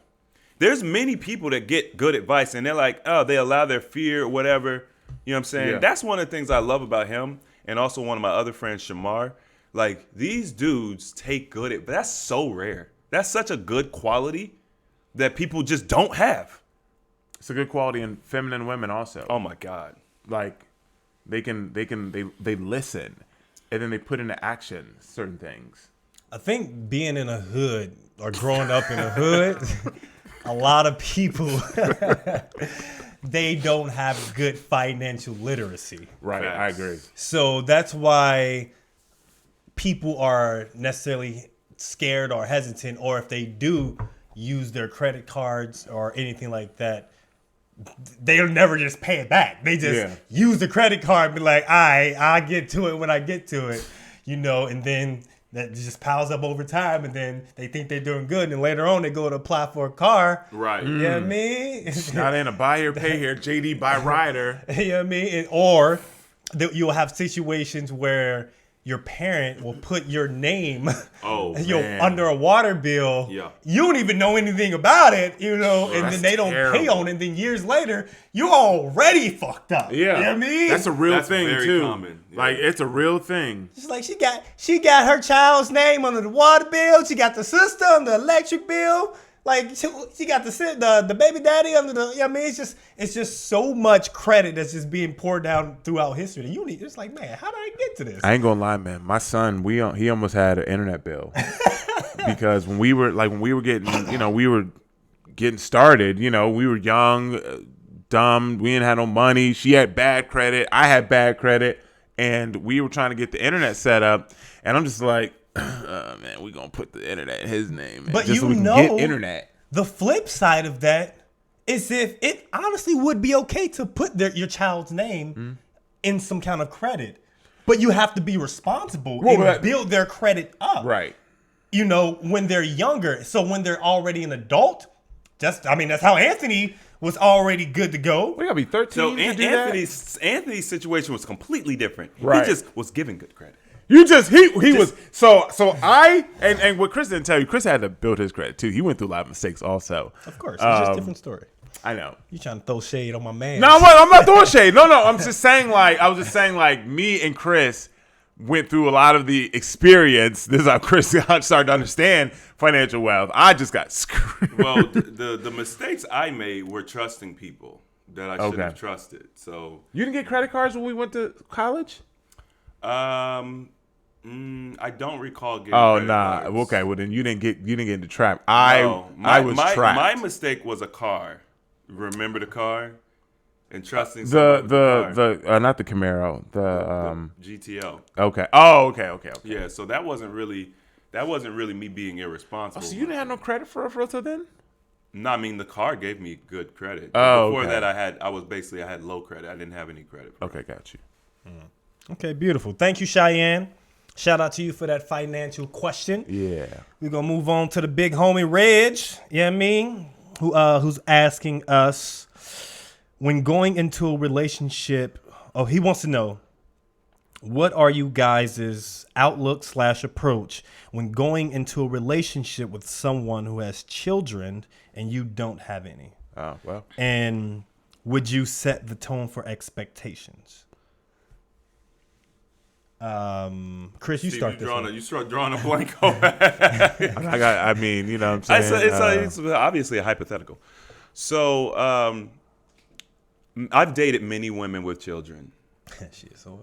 There's many people that get good advice and they're like, oh, they allow their fear or whatever. You know what I'm saying? Yeah. That's one of the things I love about him, and also one of my other friends, Shamar. Like, these dudes take good advice. That's so rare. That's such a good quality that people just don't have. It's a good quality in feminine women also. Oh my God. Like they listen and then they put into action certain things. I think being in a hood or growing up in a hood, a lot of people, they don't have good financial literacy. Right, Facts. I agree. So that's why people are necessarily scared or hesitant, or if they do use their credit cards or anything like that, they'll never just pay it back. They just use the credit card and be like, I'll get to it when I get to it, and then that just piles up over time, and then they think they're doing good, and later on they go to apply for a car. Right. You know what I mean? Not in a buy here, pay here, JD buy rider. You know what I mean? Or you'll have situations where your parent will put your name under a water bill. Yeah. You don't even know anything about it, and That's then they don't pay terrible. on it. And then years later, you're already fucked up. Yeah. You know what I mean? That's a real That's thing very too. common. Yeah. Like it's a real thing. It's like she got her child's name under the water bill. She got the sister under the electric bill. Like she got the baby daddy under the. I mean, it's just so much credit that's just being poured down throughout history. It's like, man, how did I get to this? I ain't gonna lie, man. My son, he almost had an internet bill because when we were getting, we were getting started. We were young, dumb. We didn't have no money. She had bad credit. I had bad credit, and we were trying to get the internet set up. And I'm just like, man, we gonna put the internet in his name, man, But just so we can get internet. The flip side of that is if it honestly would be okay to put your child's name in some kind of credit, but you have to be responsible and build their credit up. Right. When they're younger. So when they're already an adult, that's how Anthony was already good to go. We gotta be 13 So to do that. Anthony's situation was completely different. Right. He just was given good credit. He was so I and what Chris didn't tell you, Chris had to build his credit too. He went through a lot of mistakes also. Of course, it's just a different story. I know. You trying to throw shade on my man? No, I'm not throwing shade. No, I'm just saying like me and Chris went through a lot of the experience. This is how Chris started to understand financial wealth. I just got screwed. Well, the mistakes I made were trusting people that I should have trusted. So You didn't get credit cards when we went to college? I don't recall getting. Oh credit nah. cards. Okay, well then you didn't get into trap. No, I was trapped. My mistake was a car. Remember the car? And trusting someone with the car. not the Camaro, the GTO. Okay. Oh, okay. Yeah, so that wasn't really me being irresponsible. So you didn't have no credit for real till then? No, I mean the car gave me good credit. Oh, Before okay. that, I had low credit. I didn't have any credit. Okay, got you. Okay, beautiful. Thank you, Cheyenne. Shout out to you for that financial question. Yeah. We're gonna move on to the big homie Reg, you know what I mean? Who's asking us, when going into a relationship, he wants to know, what are you guys' outlook/approach when going into a relationship with someone who has children and you don't have any? Oh, well. And would you set the tone for expectations? Chris, you Steve, start this one. You start drawing a blank over. I mean, you know what I'm saying? It's obviously a hypothetical. So I've dated many women with children. Shit, so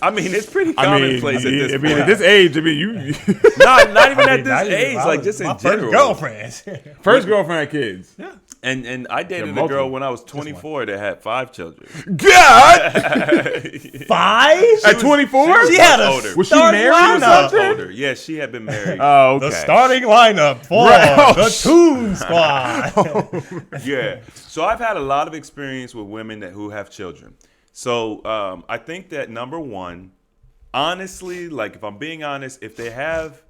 I mean, it's pretty commonplace at this point. at this age, you not even at this age, like just in my general. First girlfriend. first girlfriend had kids. Yeah. And I dated a multiple. girl when I was 24 that had 5 children. God! 5? At 24? She had a older. Was she starting married or lineup. something? Older. Yeah, she had been married. Oh, okay. The starting lineup for Right. Oh, the Toon Squad. Yeah. So I've had a lot of experience with women who have children. So I think that number one, honestly, like if I'm being honest, if they have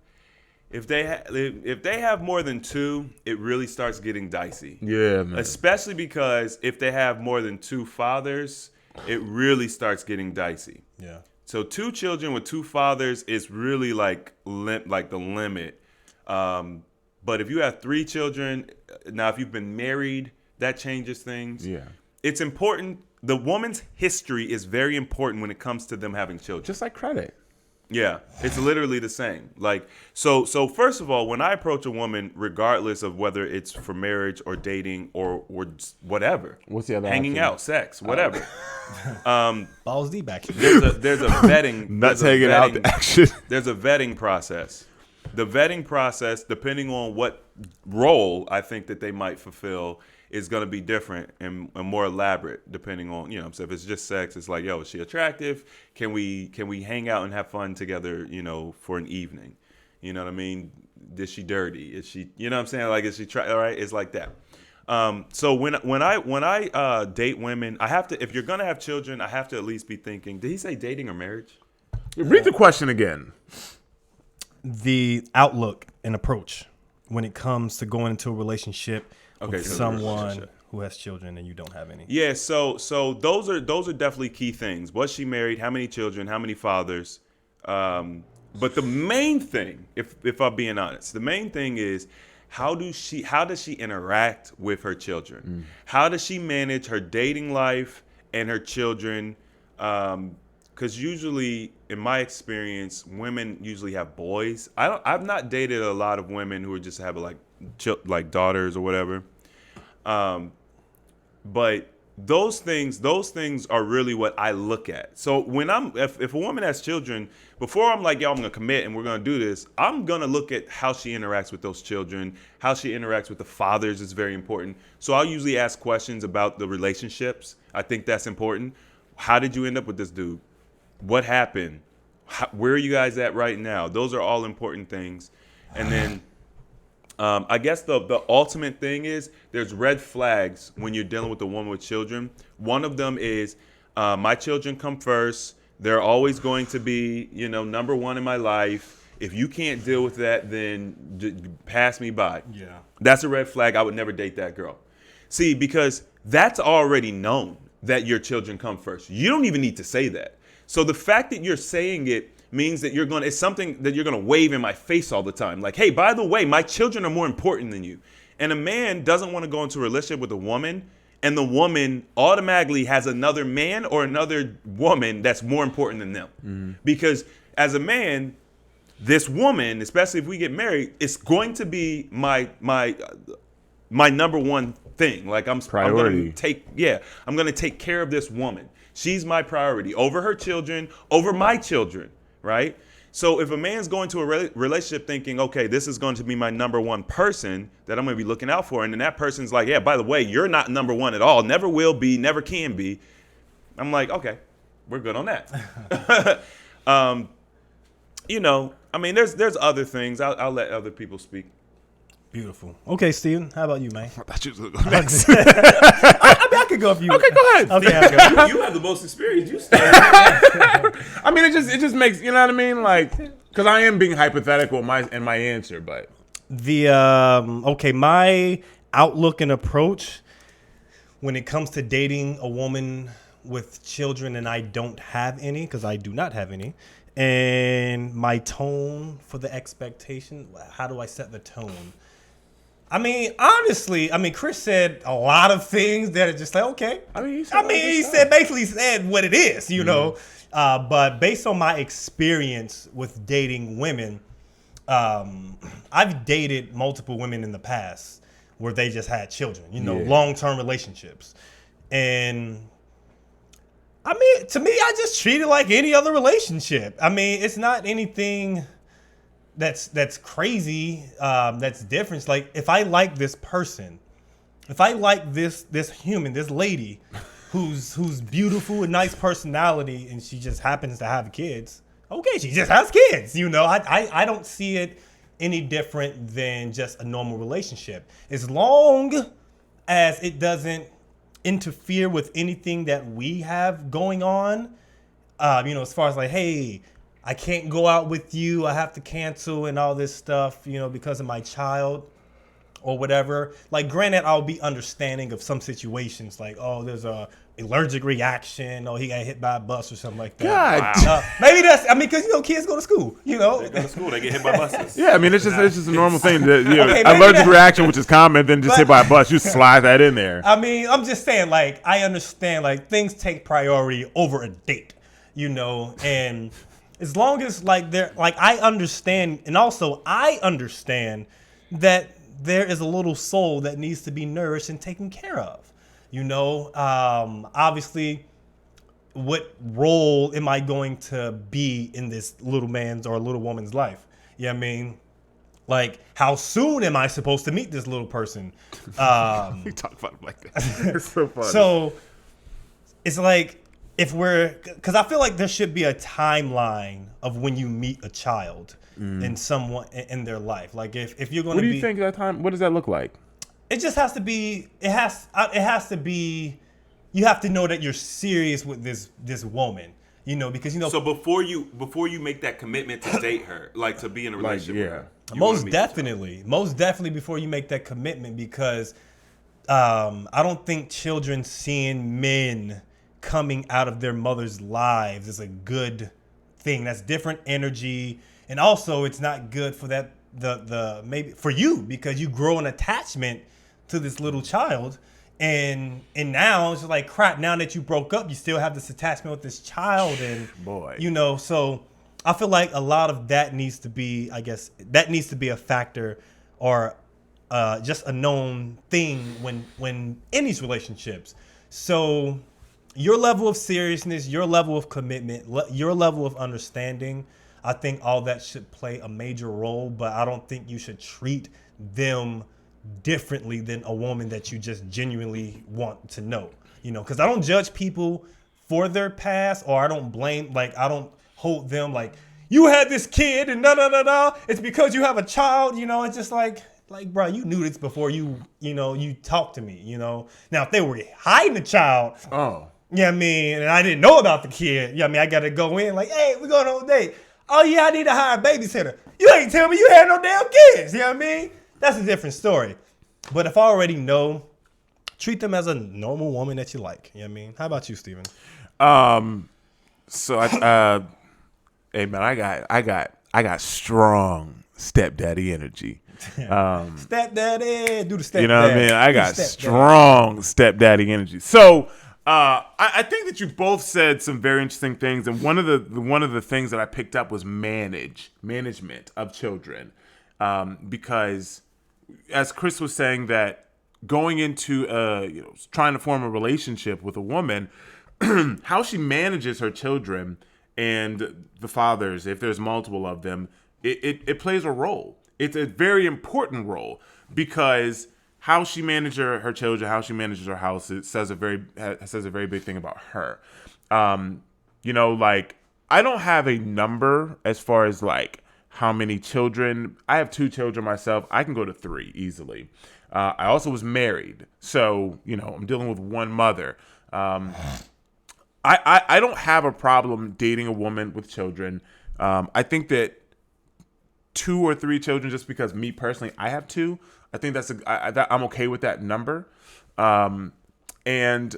more than two, it really starts getting dicey. Yeah, man. Especially because if they have more than two fathers, it really starts getting dicey. Yeah. So 2 children with 2 fathers is really like the limit. But if you have 3 children, now if you've been married, that changes things. Yeah. It's important. The woman's history is very important when it comes to them having children. Just like credit. Yeah, it's literally the same. Like, so first of all, when I approach a woman, regardless of whether it's for marriage or dating or whatever, What's the other hanging option? out, sex, whatever. Balls deep back here. There's a vetting. Not there's a taking out vetting- the action. There's a vetting process. The vetting process, depending on what role I think that they might fulfill, is going to be different and more elaborate depending on, so if it's just sex, it's like, yo, is she attractive? Can we hang out and have fun together, for an evening? You know what I mean? Is she dirty? Is she, you know what I'm saying? Like, is she, all right? It's like that. So when I date women, I have to, if you're going to have children, I have to at least be thinking, did he say dating or marriage? Read the question again. The outlook and approach when it comes to going into a relationship with so the someone relationship. who has children and you don't have any. Yeah, so those are definitely key things. Was she married? How many children? How many fathers? But the main thing, if I'm being honest, the main thing is how does she interact with her children? How does she manage her dating life and her children? Because usually, in my experience, women usually have boys. I've not dated a lot of women who are just have like daughters or whatever. But those things are really what I look at. So when if a woman has children, before I'm like, yo, I'm gonna commit and we're gonna do this, I'm gonna look at how she interacts with those children, how she interacts with the fathers is very important. So I'll usually ask questions about the relationships. I think that's important. How did you end up with this dude? What happened? Where are you guys at right now? Those are all important things. And then I guess the ultimate thing is there's red flags when you're dealing with a woman with children. One of them is my children come first. They're always going to be, number one in my life. If you can't deal with that, then pass me by. Yeah. That's a red flag. I would never date that girl. See, because that's already known that your children come first. You don't even need to say that. So the fact that you're saying it means that it's something that you're going to wave in my face all the time. Like, hey, by the way, my children are more important than you. And a man doesn't want to go into a relationship with a woman, and the woman automatically has another man or another woman that's more important than them. Mm-hmm. Because as a man, this woman, especially if we get married, it's going to be my number one thing. Like I'm going to take care of this woman. She's my priority over her children, over my children, right? So if a man's going to a relationship thinking, okay, this is going to be my number one person that I'm going to be looking out for, and then that person's like, yeah, by the way, you're not number one at all, never will be, never can be. I'm like, okay, we're good on that. There's other things. I'll let other people speak. Beautiful. Okay, Steven, how about you, man? I thought you was going to go next. I could go if you. Okay, go ahead. Okay, I'll go. You have the most experience. You start. I mean, it just makes, you know what I mean? Like, because I am being hypothetical in my answer, but. My outlook and approach when it comes to dating a woman with children and I don't have any, because I do not have any, and my tone for the expectation, how do I set the tone? I mean, honestly, Chris said a lot of things that are just like, okay. He basically said what it is, you know. But based on my experience with dating women, I've dated multiple women in the past where they just had children, long-term relationships. And to me, I just treat it like any other relationship. It's not anything that's crazy, that's different. It's like, if I like this person, if I like this human, this lady who's beautiful and nice personality, and she just happens to have kids, okay, she just has kids, I don't see it any different than just a normal relationship. As long as it doesn't interfere with anything that we have going on, as far as like, hey, I can't go out with you. I have to cancel and all this stuff, because of my child or whatever. Like, granted, I'll be understanding of some situations, like, oh, there's a allergic reaction, or he got hit by a bus or something like that. God. Maybe that's, because kids go to school, They go to school, they get hit by buses. Yeah, I mean, it's just a normal thing. That, Okay, maybe allergic that- reaction, which is common, then just hit by a bus. You slide that in there. I mean, I'm just saying, like, I understand, like, things take priority over a date, and as long as, like, I understand, and also I understand that there is a little soul that needs to be nourished and taken care of. Obviously, what role am I going to be in this little man's or little woman's life? You know what I mean? Like, how soon am I supposed to meet this little person? We talk about it like that. It's so funny. So it's like, because I feel like there should be a timeline of when you meet a child in someone in their life. Like, if you're going to be, What do you think that time? What does that look like? it just has to be. It has to be. You have to know that you're serious with this woman. Because So before you make that commitment to date her, like to be in a relationship with her, you wanna most meet definitely before you make that commitment, because I don't think children seeing men coming out of their mother's lives is a good thing. That's different energy, and also it's not good for that the maybe for you, because you grow an attachment to this little child, and now it's like, crap. Now that you broke up, you still have this attachment with this child, and Boy. So I feel like a lot of that needs to be, I guess, that needs to be a factor, or just a known thing when in these relationships. So your level of seriousness, your level of commitment, your level of understanding, I think all that should play a major role, but I don't think you should treat them differently than a woman that you just genuinely want to know. Because I don't judge people for their past, or I don't blame, like, I don't hold them like, you had this kid and no. It's because you have a child, it's just like, bro, you knew this before you talked to me, Now, if they were hiding the child, and I didn't know about the kid, I got to go in like, hey, we're going on a date. Oh, yeah, I need to hire a babysitter. You ain't tell me you had no damn kids, That's a different story. But if I already know, treat them as a normal woman that you like. How about you, Steven? So hey man, I got strong stepdaddy energy. Stepdaddy, do the stepdaddy. You know what I mean? I got strong stepdaddy energy. So I think that you both said some very interesting things, and one of the things that I picked up was management of children, because as Chris was saying, that going into trying to form a relationship with a woman, how she manages her children and the fathers, if there's multiple of them, it plays a role. It's a very important role, because how she manages her children, how she manages her house, it says a very big thing about her. Like, I don't have a number as far as like how many children. I have 2 children myself. I can go to 3 easily. I also was married, so I'm dealing with one mother. I don't have a problem dating a woman with children. I think that 2 or 3 children, just because me personally, I have 2. I think I'm okay with that number. And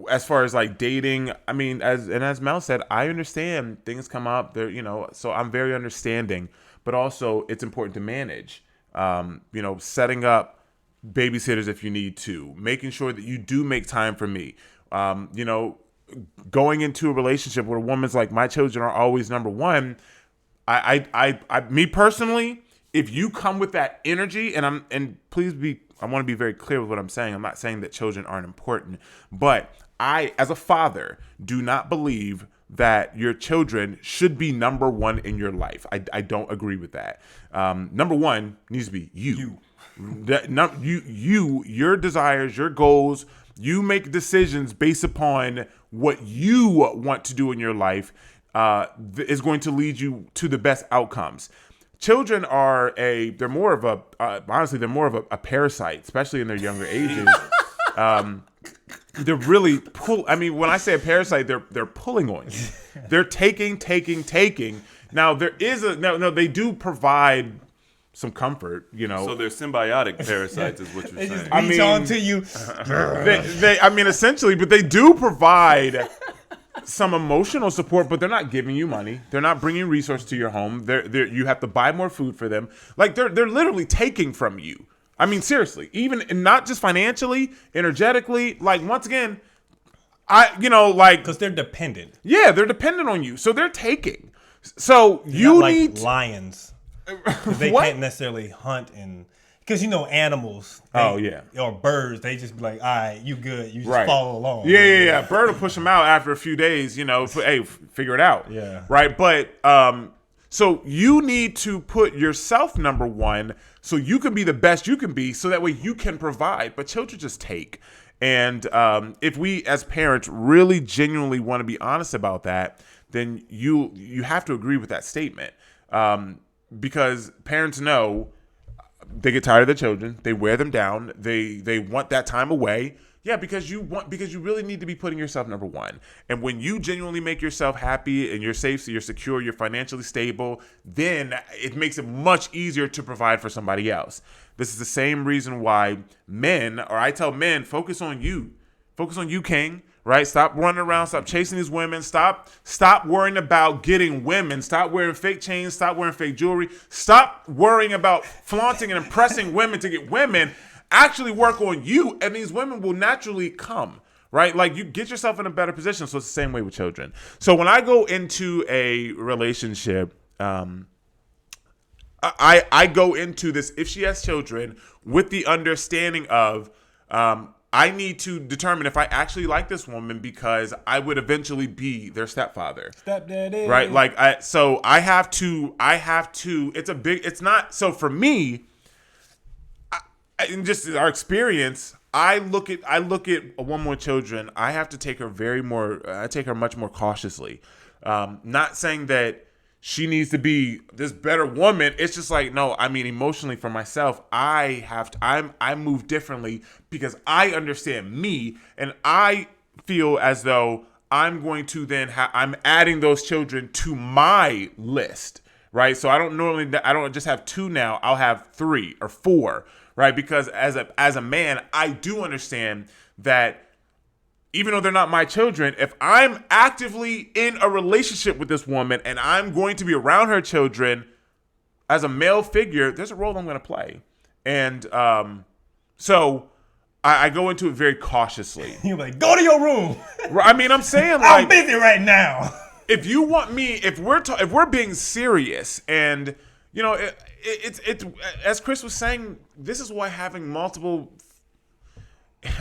as far as like dating, as Mel said, I understand things come up there, so I'm very understanding, but also it's important to manage, setting up babysitters if you need to, making sure that you do make time for me, going into a relationship where a woman's like, my children are always number one. Me personally, if you come with that energy, I want to be very clear with what I'm saying. I'm not saying that children aren't important, but I, as a father, do not believe that your children should be number one in your life. I don't agree with that. Number one needs to be you. Your desires, your goals. You make decisions based upon what you want to do in your life. Is going to lead you to the best outcomes. Children they're more of a parasite, especially in their younger ages. they're really I mean, when I say a parasite, they're pulling on you. They're taking. Now there is no, they do provide some comfort, So they're symbiotic parasites, is what you're They saying. just reach onto you. I mean, essentially, but they do provide some emotional support, but they're not giving you money. They're not bringing resources to your home. You have to buy more food for them. Like they're literally taking from you. I mean, seriously, even and not just financially, energetically. Like once again, Because they're dependent. yeah, they're dependent on you, so they're taking. So They're you not like need lions. 'Cause they What? can't necessarily hunt because animals. Or birds. They just be like, all right, you good. You just follow along. Yeah. Bird will push them out after a few days. Figure it out. Yeah. Right. But so you need to put yourself number one, so you can be the best you can be, so that way you can provide. But children just take. And if we as parents really genuinely want to be honest about that, then you have to agree with that statement. Because parents know they get tired of their children, they wear them down, they want that time away. Yeah, because you really need to be putting yourself number one. And when you genuinely make yourself happy and you're safe, so you're secure, you're financially stable, then it makes it much easier to provide for somebody else. This is the same reason why I tell men, focus on you. Focus on you, King. Right? Stop running around. Stop chasing these women. Stop worrying about getting women. Stop wearing fake chains. Stop wearing fake jewelry. Stop worrying about flaunting and impressing women to get women. Actually work on you, and these women will naturally come. Right? Like, you get yourself in a better position. So it's the same way with children. So when I go into a relationship, I go into this, if she has children, with the understanding of I need to determine if I actually like this woman, because I would eventually be their stepfather. Stepdaddy. Right? Like I have to, it's not, so for me, in just our experience, I look at a woman with children, I have to take her much more cautiously. Not saying that she needs to be this better woman. It's just like, no, I mean, emotionally for myself, I move differently because I understand me, and I feel as though I'm going to then I'm adding those children to my list, right? So I don't just have 2 now. I'll have 3 or 4, right? Because as a man, I do understand that even though they're not my children, if I'm actively in a relationship with this woman and I'm going to be around her children as a male figure, there's a role I'm going to play. And so I go into it very cautiously. You're like, go to your room. I mean, I'm saying, I'm busy right now. If you want me, if we're being serious, and it's as Chris was saying, this is why having multiple.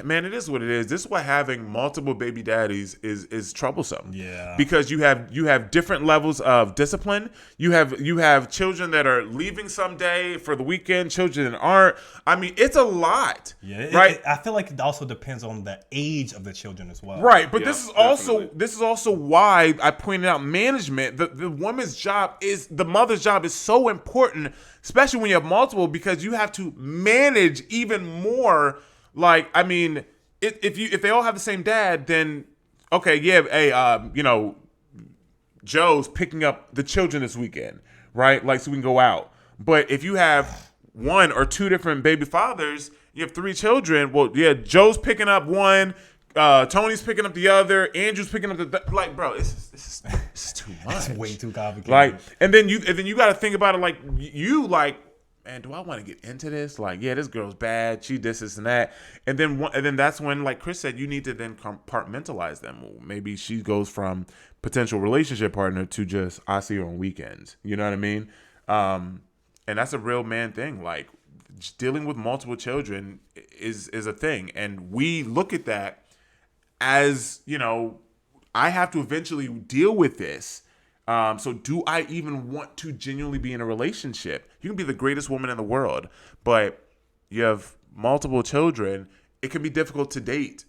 Man, it is what it is. This is why having multiple baby daddies is troublesome. Yeah. Because you have different levels of discipline. You have children that are leaving someday for the weekend, children that aren't. I mean, it's a lot. Yeah. Right. I feel like it also depends on the age of the children as well. Right. But Yeah, this definitely. is also why I pointed out management. The woman's job the mother's job is so important, especially when you have multiple, because you have to manage even more. Like, I mean, if they all have the same dad, then okay, yeah, hey, Joe's picking up the children this weekend, right? Like, so we can go out. But if you have 1 or 2 different baby fathers, you have 3 children. Well, yeah, Joe's picking up one, Tony's picking up the other, Andrew's picking up the like, bro, this is too much. It's way too complicated. Like, and then you got to think about it like man, do I want to get into this? Like, yeah, this girl's bad. She this and that. And then that's when, like Chris said, you need to then compartmentalize them. Maybe she goes from potential relationship partner to just, I see her on weekends. You know what I mean? And that's a real man thing. Like, dealing with multiple children is a thing. And we look at that as, I have to eventually deal with this. So do I even want to genuinely be in a relationship? You can be the greatest woman in the world, but you have multiple children. It can be difficult to date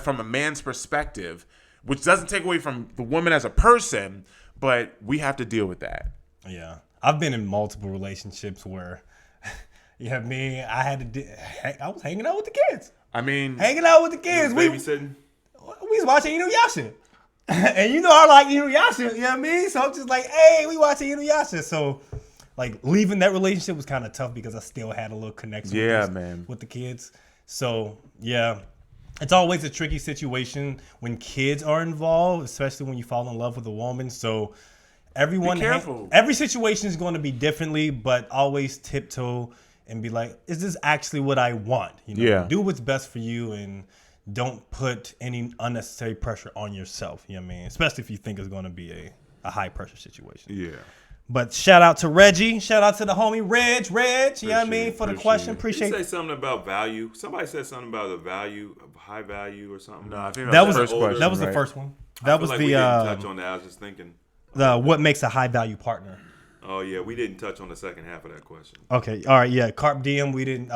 from a man's perspective, which doesn't take away from the woman as a person, but we have to deal with that. Yeah. I've been in multiple relationships where you have me, I was hanging out with the kids. I mean, hanging out with the kids. We babysitting. was watching Inuyasha. And you know I like Inuyasha, you know what I mean? So I'm just like, hey, we watching Inuyasha. So like leaving that relationship was kind of tough because I still had a little connection with the kids. So yeah, it's always a tricky situation when kids are involved, especially when you fall in love with a woman. So everyone, every situation is going to be differently, but always tiptoe and be like, is this actually what I want? You know, do what's best for you and don't put any unnecessary pressure on yourself. You know what I mean? Especially if you think it's going to be a high pressure situation. Yeah. But shout out to Reggie. Shout out to the homie Reg. You know what I mean? For the question. Appreciate it. Did you say something about value? Somebody said something about a value, a high value or something. No, I think that was the first question. That was the first one. That was like the we didn't touch on that. I was just thinking. What makes a high value partner? Oh yeah, we didn't touch on the second half of that question. Okay, all right, yeah. Carp Diem, we didn't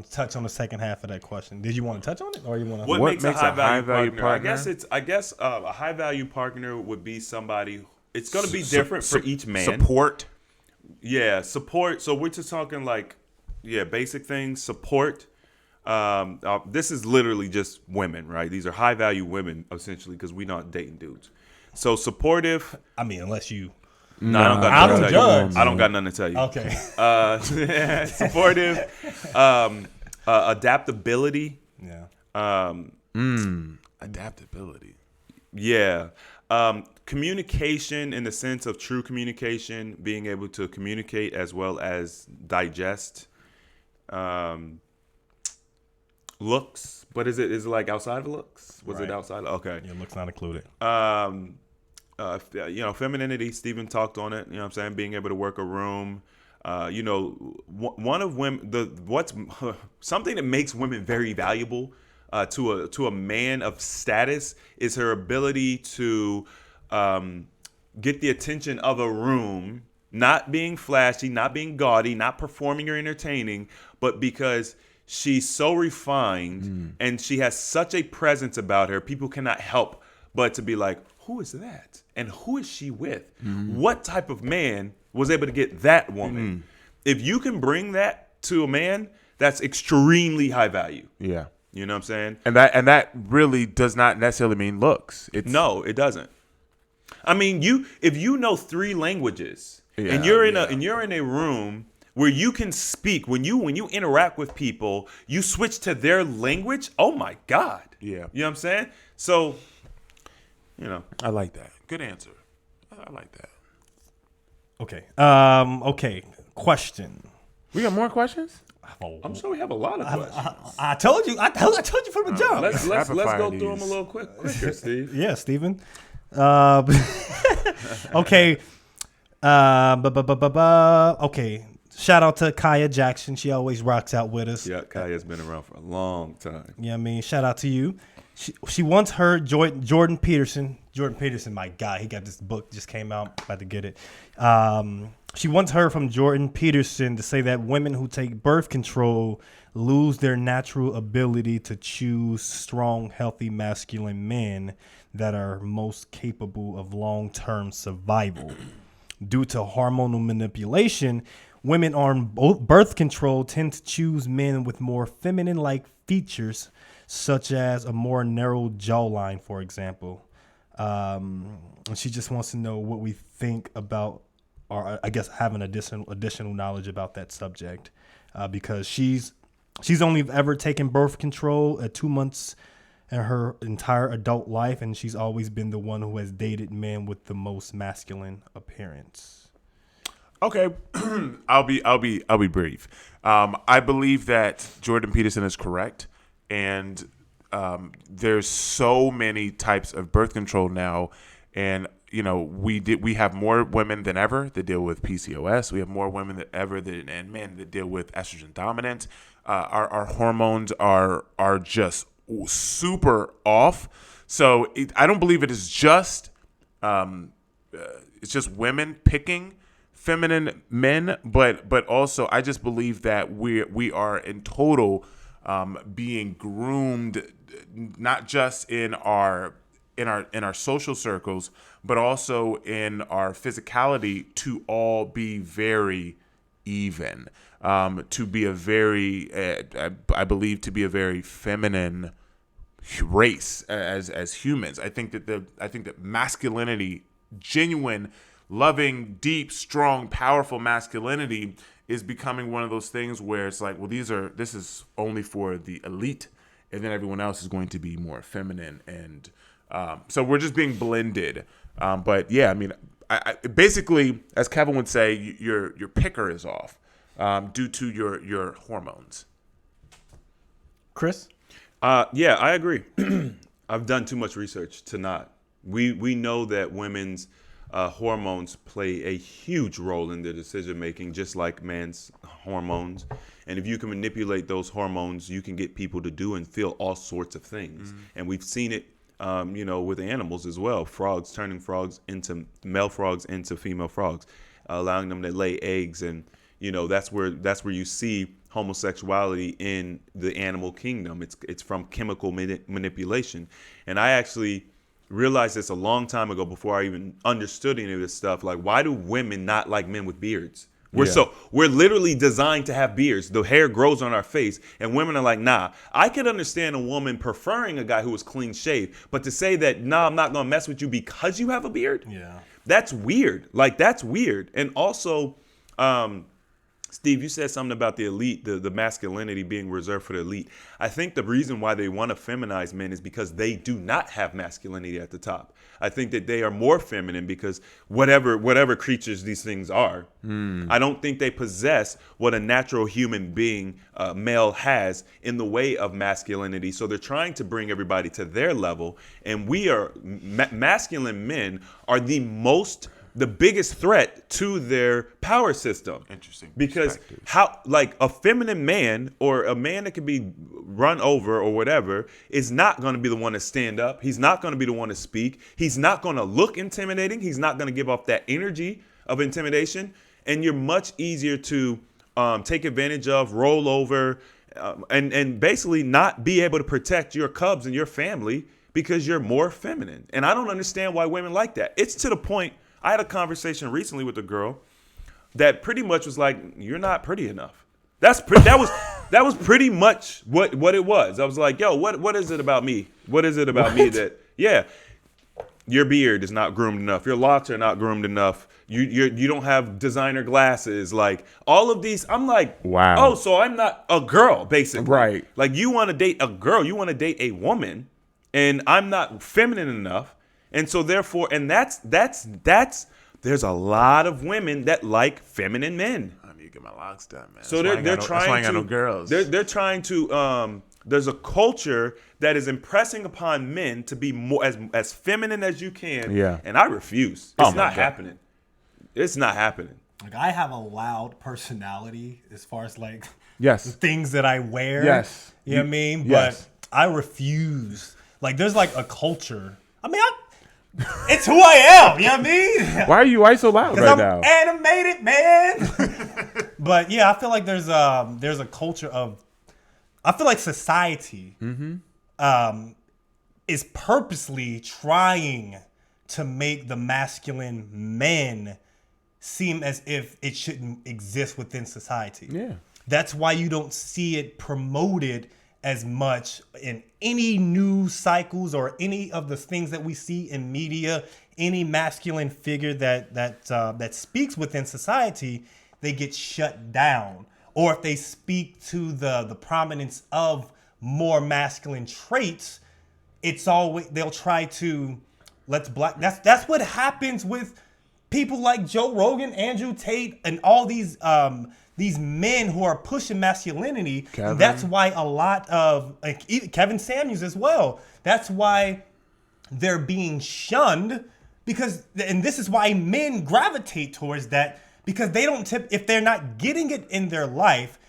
touch on the second half of that question. Did you want to touch on it, or you want to? What makes a high value partner? I guess a high value partner would be somebody. It's going to be different for each man. Support. Yeah, support. So we're just talking like, basic things. Support. This is literally just women, right? These are high value women essentially because we're not dating dudes. So supportive. I mean, unless you. No, I don't got nothing to tell you. I don't got nothing to tell you. Okay. Supportive, adaptability. Yeah. Adaptability. Yeah. Communication in the sense of true communication, being able to communicate as well as digest. Looks, but is it like outside of looks? Was it outside? Okay. Yeah, looks not included. Femininity, Stephen talked on it, you know what I'm saying? Being able to work a room. One of women, something that makes women very valuable to a man of status is her ability to get the attention of a room, not being flashy, not being gaudy, not performing or entertaining, but because she's so refined and she has such a presence about her, people cannot help but to be like, who is that? And who is she with? What type of man was able to get that woman? If you can bring that to a man, that's extremely high value. Yeah. You know what I'm saying? And that really does not necessarily mean looks. No, it doesn't. I mean, if you know 3 languages and you're in a room where you can speak, when you interact with people, you switch to their language. Oh my God. Yeah. You know what I'm saying? So, I like that. Good answer. I like that. Okay. Okay. Question. We got more questions? I'm sure we have a lot of questions. I told you. I told you from the jump. Let's go through them a little quicker, Steve. Yeah, Steven. Okay. Okay. Shout out to Kaya Jackson. She always rocks out with us. Yeah, Kaya's been around for a long time. Yeah, I mean, shout out to you. She once heard Jordan Peterson. Jordan Peterson, my guy. He got this book, just came out. About to get it. She once heard from Jordan Peterson to say that women who take birth control lose their natural ability to choose strong, healthy, masculine men that are most capable of long-term survival. Due to hormonal manipulation, women on birth control tend to choose men with more feminine-like features, such as a more narrow jawline, for example. She just wants to know what we think about, or I guess having additional knowledge about that subject, because she's only ever taken birth control at 2 months in her entire adult life, and she's always been the one who has dated men with the most masculine appearance. Okay, I'll be brief. I believe that Jordan Peterson is correct, and there's so many types of birth control now, and we have more women than ever that deal with PCOS. We have more women than ever and men that deal with estrogen dominance. Our hormones are just super off. So I don't believe it is just it's just women picking feminine men, but also I just believe that we are in total being groomed, not just in our social circles, but also in our physicality to all be very even, to be a very, I believe, to be a very feminine race as humans. I think that masculinity, genuine, loving, deep, strong, powerful masculinity is becoming one of those things where it's like, well, this is only for the elite, and then everyone else is going to be more feminine, and so we're just being blended. But yeah, I mean, I basically, as Kevin would say, your picker is off due to your hormones. Chris? Yeah, I agree. I've done too much research to not. We know that women's hormones play a huge role in their decision making, just like man's hormones. And if you can manipulate those hormones, you can get people to do and feel all sorts of things. And we've seen it, with animals as well. Frogs, turning frogs into male frogs into female frogs, allowing them to lay eggs, and that's where you see homosexuality in the animal kingdom. It's from chemical manipulation. And I actually realized this a long time ago before I even understood any of this stuff. Like, why do women not like men with beards? We're literally designed to have beards. The hair grows on our face, and women are like, nah. I could understand a woman preferring a guy who was clean shaved, but to say that, nah, I'm not gonna mess with you because you have a beard, that's weird. Like, that's weird. And also, Steve, you said something about the elite, the masculinity being reserved for the elite. I think the reason why they want to feminize men is because they do not have masculinity at the top. I think that they are more feminine because whatever creatures these things are, I don't think they possess what a natural human being, male, has in the way of masculinity. So they're trying to bring everybody to their level. And we are, masculine men are the biggest threat to their power system. Interesting. Because how, like, a feminine man or a man that can be run over or whatever is not going to be the one to stand up. He's not going to be the one to speak. He's not going to look intimidating. He's not going to give off that energy of intimidation. And you're much easier to take advantage of, roll over, and basically not be able to protect your cubs and your family because you're more feminine. And I don't understand why women like that. It's to the point, I had a conversation recently with a girl that pretty much was like, "You're not pretty enough." That was pretty much what it was. I was like, "Yo, what is it about me? What is it about me that your beard is not groomed enough, your locks are not groomed enough, you don't have designer glasses, like all of these." I'm like, wow. Oh, so I'm not a girl, basically, right? Like, you want to date a girl, you want to date a woman, and I'm not feminine enough. And so therefore, and that's there's a lot of women that like feminine men. I need to get my locks done, man. So they're trying that's why I ain't got no girls. They're trying to there's a culture that is impressing upon men to be more as feminine as you can. Yeah. And I refuse. It's not happening. It's not happening. Like, I have a loud personality as far as like Yes. the things that I wear. Yes. You know what I mean? Yes. But I refuse. Like, there's like a culture. I mean, it's who I am. You know what I mean? Why are you so loud right I'm now? animated, man. But yeah, I feel like there's a culture of, I feel like society is purposely trying to make the masculine men seem as if it shouldn't exist within society. Yeah. That's why you don't see it promoted as much in any news cycles or any of the things that we see in media. Any masculine figure that speaks within society, they get shut down. Or if they speak to the prominence of more masculine traits, it's always, they'll try to that's what happens with people like Joe Rogan, Andrew Tate, and all these men who are pushing masculinity. Kevin. That's why a lot of, like, Kevin Samuels as well. That's why they're being shunned, because, and this is why men gravitate towards that, because they don't if they're not getting it in their life,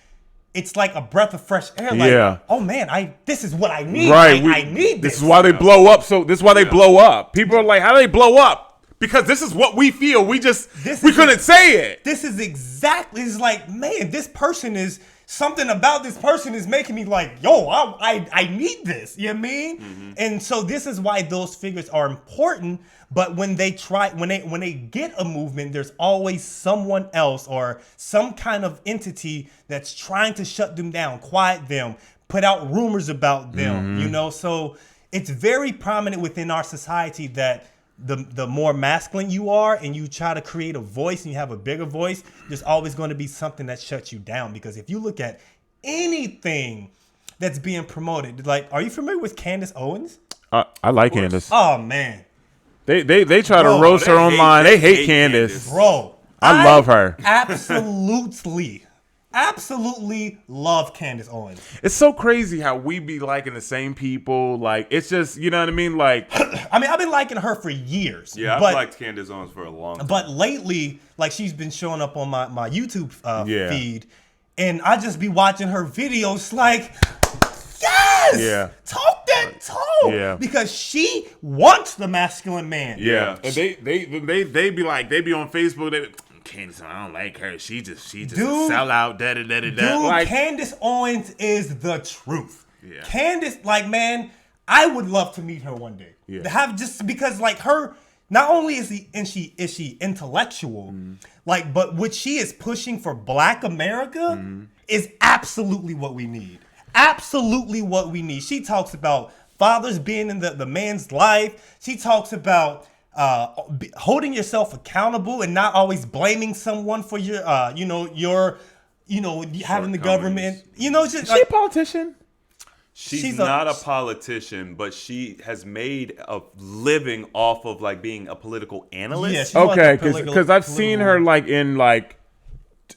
it's like a breath of fresh air. Like, oh man, this is what I need. Right. I need this. This is why they blow up. So this is why they blow up. People are like, how do they blow up? Because this is what we feel. We couldn't say it. This is exactly, it's like, man, this person is something about this person is making me like, yo, I need this. You know what I mean? Mm-hmm. And so this is why those figures are important. But when they get a movement, there's always someone else or some kind of entity that's trying to shut them down, quiet them, put out rumors about them, you know? So it's very prominent within our society that the more masculine you are and you try to create a voice and you have a bigger voice, there's always going to be something that shuts you down. Because if you look at anything that's being promoted, like, are you familiar with Candace Owens? I like Candace. Oh, man. They try to Bro, roast her they hate- online. they They hate hate Candace. Candace. Bro. I love her. Absolutely love Candace Owens. It's so crazy how we be liking the same people. Like, it's just, you know what I mean? Like, I mean, I've been liking her for years. Yeah, I've but, liked Candace Owens for a long time. But lately, like, she's been showing up on my YouTube Yeah. feed, and I just be watching her videos like, yes! Yeah. Talk that talk! Yeah. Because she wants the masculine man. Yeah. and they be like, they be on Facebook. They be, Candace, I don't like her. She just a Dude. sellout. Da da da da da. Dude, Like, Candace Owens is the truth. Yeah. Candace, like, man, I would love to meet her one day. Yeah. To have just because, like, her, not only is she intellectual, like, but what she is pushing for Black America is absolutely what we need. Absolutely what we need. She talks about fathers being in the man's life. She talks about holding yourself accountable and not always blaming someone for your, having the government, just is she a politician? She's not a politician, but she has made a living off of like being a political analyst. Yeah, she's Okay, like a because I've seen her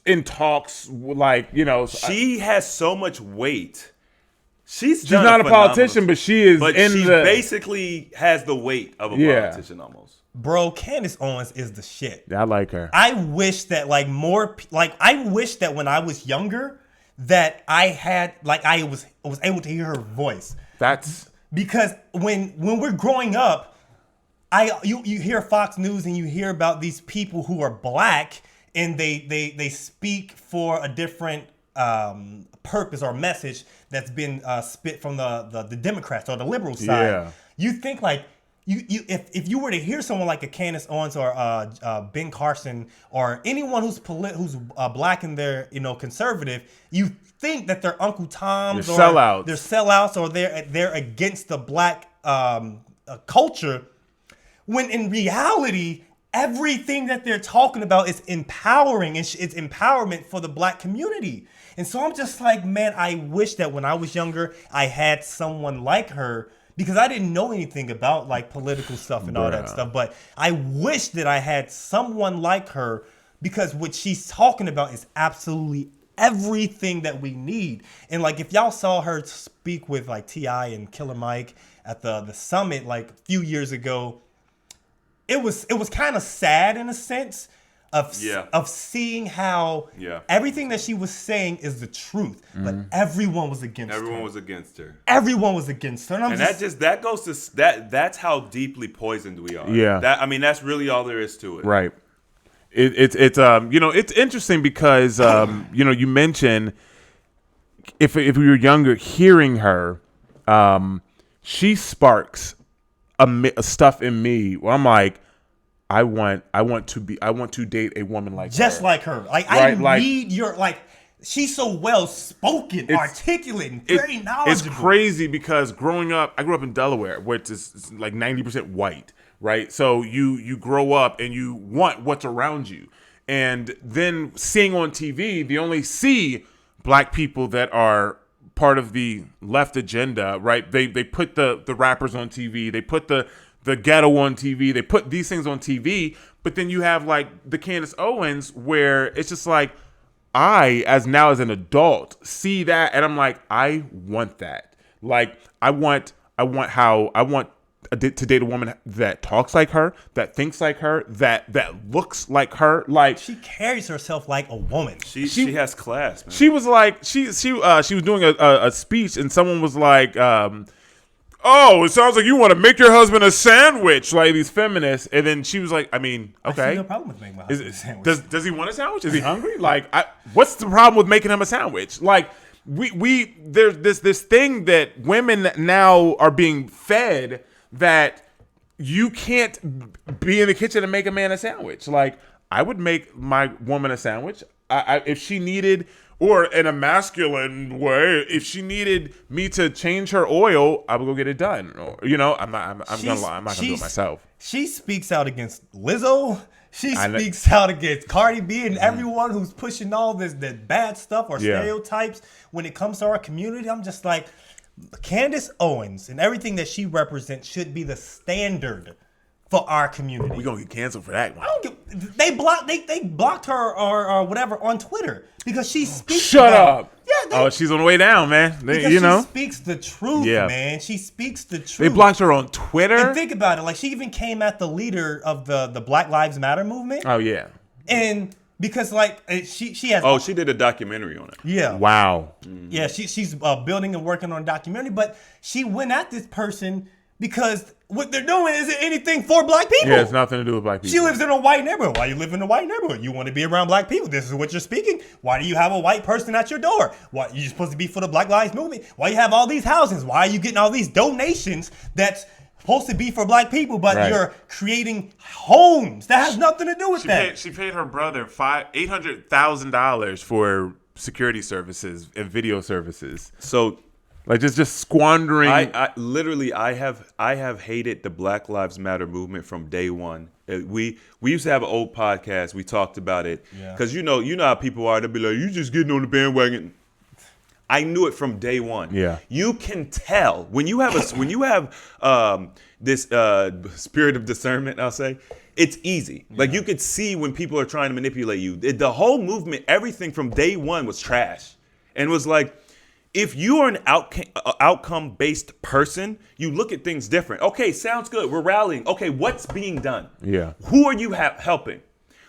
in talks, like, She has so much weight. she's not a politician, but she is But in she the. basically has the weight of a Yeah. politician almost. Bro, Candace Owens is the shit. I like her. I wish that I wish that when I was younger that I was able to hear her voice. That's Because when we're growing up, you hear Fox News and you hear about these people who are Black and they speak for a different purpose or message that's been spit from the Democrats or the liberal side. Yeah. You think like if you were to hear someone like a Candace Owens or Ben Carson or anyone who's Black and they're conservative, you think that they're Uncle Toms They're or sellouts. they're sellouts or they're against the Black culture, when in reality everything that they're talking about is empowering and it's empowerment for the Black community. And so I'm just like, man, I wish that when I was younger I had someone like her. Because I didn't know anything about like political stuff and all that stuff. But I wish that I had someone like her because what she's talking about is absolutely everything that we need. And like if y'all saw her speak with like T.I. and Killer Mike at the summit like a few years ago, it was kind of sad in a sense of seeing how everything that she was saying is the truth, but everyone was against her. Everyone was against her. Everyone was against her. And that goes to that's how deeply poisoned we are. Yeah. That's really all there is to it. right. It's interesting because you mentioned if we were younger, hearing her, she sparks a stuff in me where I'm like, I want to date a woman like just her. like her. Like Right, I need your she's so well spoken, articulate, and very knowledgeable. It's crazy because I grew up in Delaware, which is like 90% white, right? So you grow up and you want what's around you. And then seeing on TV, they only see Black people that are part of the left agenda, right? They put the rappers on TV, they put the ghetto on TV, they put these things on TV, but then you have like the Candace Owens where it's just like, as an adult, see that and I'm like, I want that. Like I want to date a woman that talks like her, that thinks like her, that looks like her. Like she carries herself like a woman. She has class, man. she was like she was doing a speech and someone was like, oh, it sounds like you want to make your husband a sandwich, like these feminists. And then she was like, I mean, I okay. see no problem with making my husband a sandwich. Does he want a sandwich? Is he hungry? Like, what's the problem with making him a sandwich? Like, there's this thing that women now are being fed that you can't be in the kitchen and make a man a sandwich. Like, I would make my woman a sandwich. If she needed, or in a masculine way, if she needed me to change her oil, I would go get it done. Or, I'm gonna lie. I'm not gonna do it myself. She speaks out against Lizzo. She speaks out against Cardi B and everyone who's pushing all this that bad stuff or stereotypes when it comes to our community. I'm just like, Candace Owens and everything that she represents should be the standard for our community. We're gonna get canceled for that one. They blocked her or whatever on Twitter because she speaks. Shut up. Yeah. She's on the way down, man. She speaks the truth, man. She speaks the truth. They blocked her on Twitter. And think about it. Like, she even came at the leader of the Black Lives Matter movement. Oh yeah. And because she has. Oh, she did a documentary on it. Yeah. Wow. Yeah. She's building and working on a documentary, but she went at this person because what they're doing isn't anything for black people. Yeah, it's nothing to do with black people. She lives in a white neighborhood. Why you live in a white neighborhood? You want to be around black people. This is what you're speaking. Why do you have a white person at your door? Why you're supposed to be for the Black Lives Movement? Why you have all these houses? Why are you getting all these donations that's supposed to be for black people, but you're creating homes? That has nothing to do with that. She paid her brother $800,000 for security services and video services. So, like, just squandering. I have hated the Black Lives Matter movement from day one. We used to have an old podcast. We talked about it because you know how people are. They'll be like, "You just getting on the bandwagon." I knew it from day one. Yeah, you can tell when you have this spirit of discernment. I'll say it's easy. Like, you could see when people are trying to manipulate you. The whole movement, everything from day one was trash, and was like, if you are an outcome-based person, you look at things different. Okay, sounds good. We're rallying. Okay, what's being done? Yeah. Who are you helping?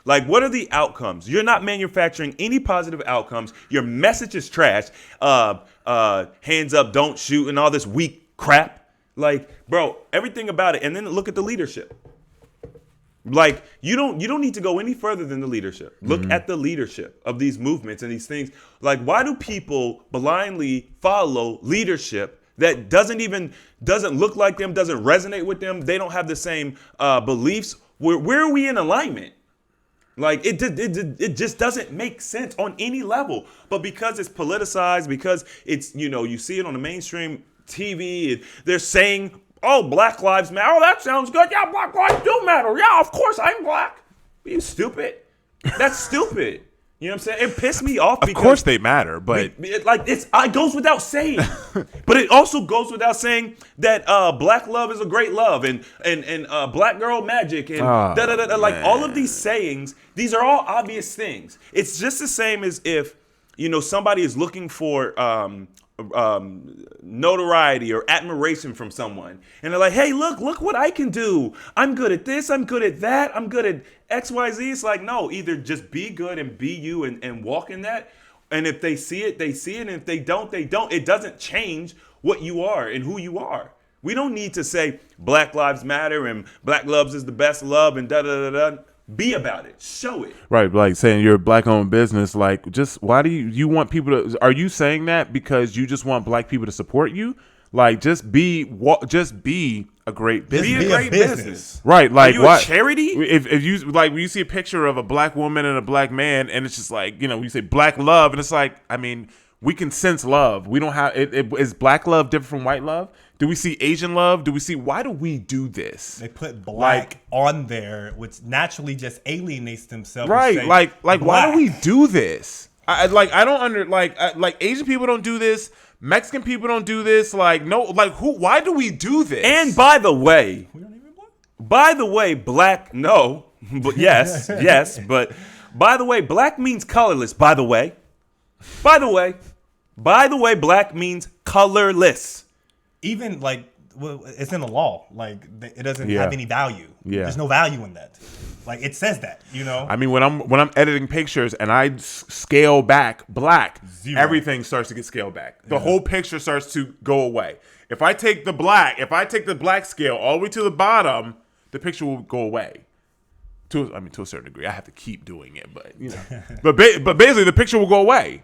Like, what are the outcomes? You're not manufacturing any positive outcomes. Your message is trash. Hands up, don't shoot, and all this weak crap. Like, bro, everything about it. And then look at the leadership. Like, you don't need to go any further than the leadership. Look at the leadership of these movements and these things. Like, why do people blindly follow leadership that doesn't look like them, doesn't resonate with them? They don't have the same beliefs. Where are we in alignment? Like, it just doesn't make sense on any level. But because it's politicized, because it's, you see it on the mainstream TV, they're saying, oh, Black Lives Matter. Oh, that sounds good. Yeah, Black Lives do matter. Yeah, of course I'm black. Are you stupid? That's stupid. You know what I'm saying? It pissed me off because... Of course they matter, but... It goes without saying. But it also goes without saying that black love is a great love and black girl magic and like all of these sayings, these are all obvious things. It's just the same as if, somebody is looking for... notoriety or admiration from someone, and they're like, hey, look what I can do. I'm good at this, I'm good at that, I'm good at XYZ. It's like, no, either just be good and be you and walk in that, and if they see it, they see it, and if they don't, they don't. It doesn't change what you are and who you are. We don't need to say Black Lives Matter and Black Loves is the best love and da-da-da-da. Be about it. Show it. Right, like saying you're a black-owned business. Like, just why do you want people to? Are you saying that because you just want black people to support you? Like, just be a great business. Be a great business. Right, like, are you a charity? If you like, when you see a picture of a black woman and a black man, and it's just like, you say black love, and it's like, I mean, we can sense love. We don't have it. Is black love different from white love? Do we see Asian love? Why do we do this? They put black on there, which naturally just alienates themselves. Right, like why do we do this? I don't Asian people don't do this. Mexican people don't do this. Like, no, like who? Why do we do this? And by the way, black, no, but yes, but by the way, black means colorless. By the way, black means colorless. Even it's in the law. Like, it doesn't have any value. Yeah. There's no value in that. Like, it says that, I mean, when I'm editing pictures and I scale back black, 0. Everything starts to get scaled back. The whole picture starts to go away. If I take the black scale all the way to the bottom, the picture will go away. To a certain degree, I have to keep doing it, but but basically, the picture will go away.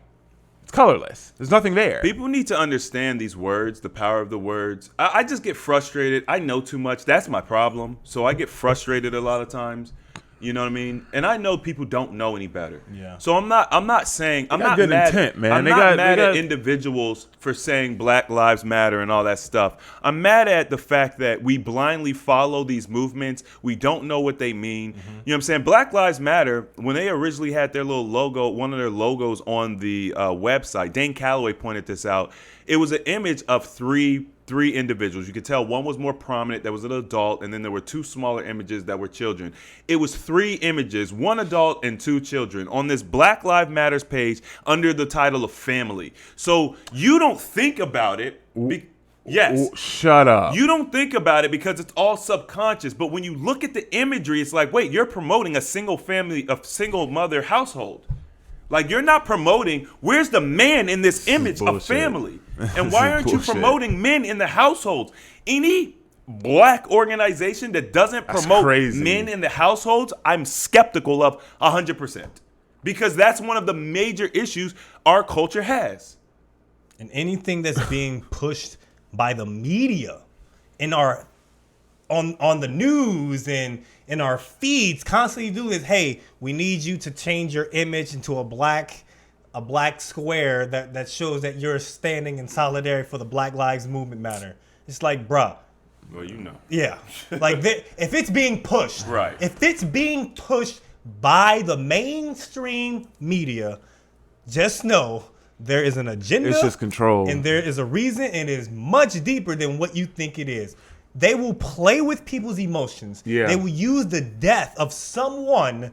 It's colorless. There's nothing there. People need to understand these words, the power of the words. I just get frustrated. I know too much. That's my problem. So I get frustrated a lot of times. You know what I mean? And I know people don't know any better. Yeah. So I'm not saying I'm not good mad. intent, man. I'm They not got- mad they at got- individuals for saying Black Lives Matter and all that stuff. I'm mad at the fact that we blindly follow these movements. We don't know what they mean. You know what I'm saying? Black Lives Matter, when they originally had their little logo, one of their logos on the website, Dane Calloway pointed this out. It was an image of three individuals. You could tell one was more prominent, that was an adult, and then there were two smaller images that were children. It was 3 images, 1 adult and 2 children, on this Black Lives Matters page under the title of family. So you don't think about it. Yes. Shut up. You don't think about it because it's all subconscious. But when you look at the imagery, it's like, wait, you're promoting a single mother household. Like, you're not promoting, where's the man in this image of family? And why aren't you promoting men in the households? Any black organization that doesn't promote crazy. men in the households, I'm skeptical of 100%. Because that's one of the major issues our culture has. And anything that's being pushed by the media in our on the news and in our feeds constantly do is, hey, we need you to change your image into a black square that shows that you're standing in solidarity for the Black Lives Movement matter. It's like, bruh. Well, you know. Yeah. Like, if it's being pushed, Right. If it's being pushed by the mainstream media, just know there is an agenda. It's just control. And there is a reason, and it is much deeper than what you think it is. They will play with people's emotions. Yeah. They will use the death of someone.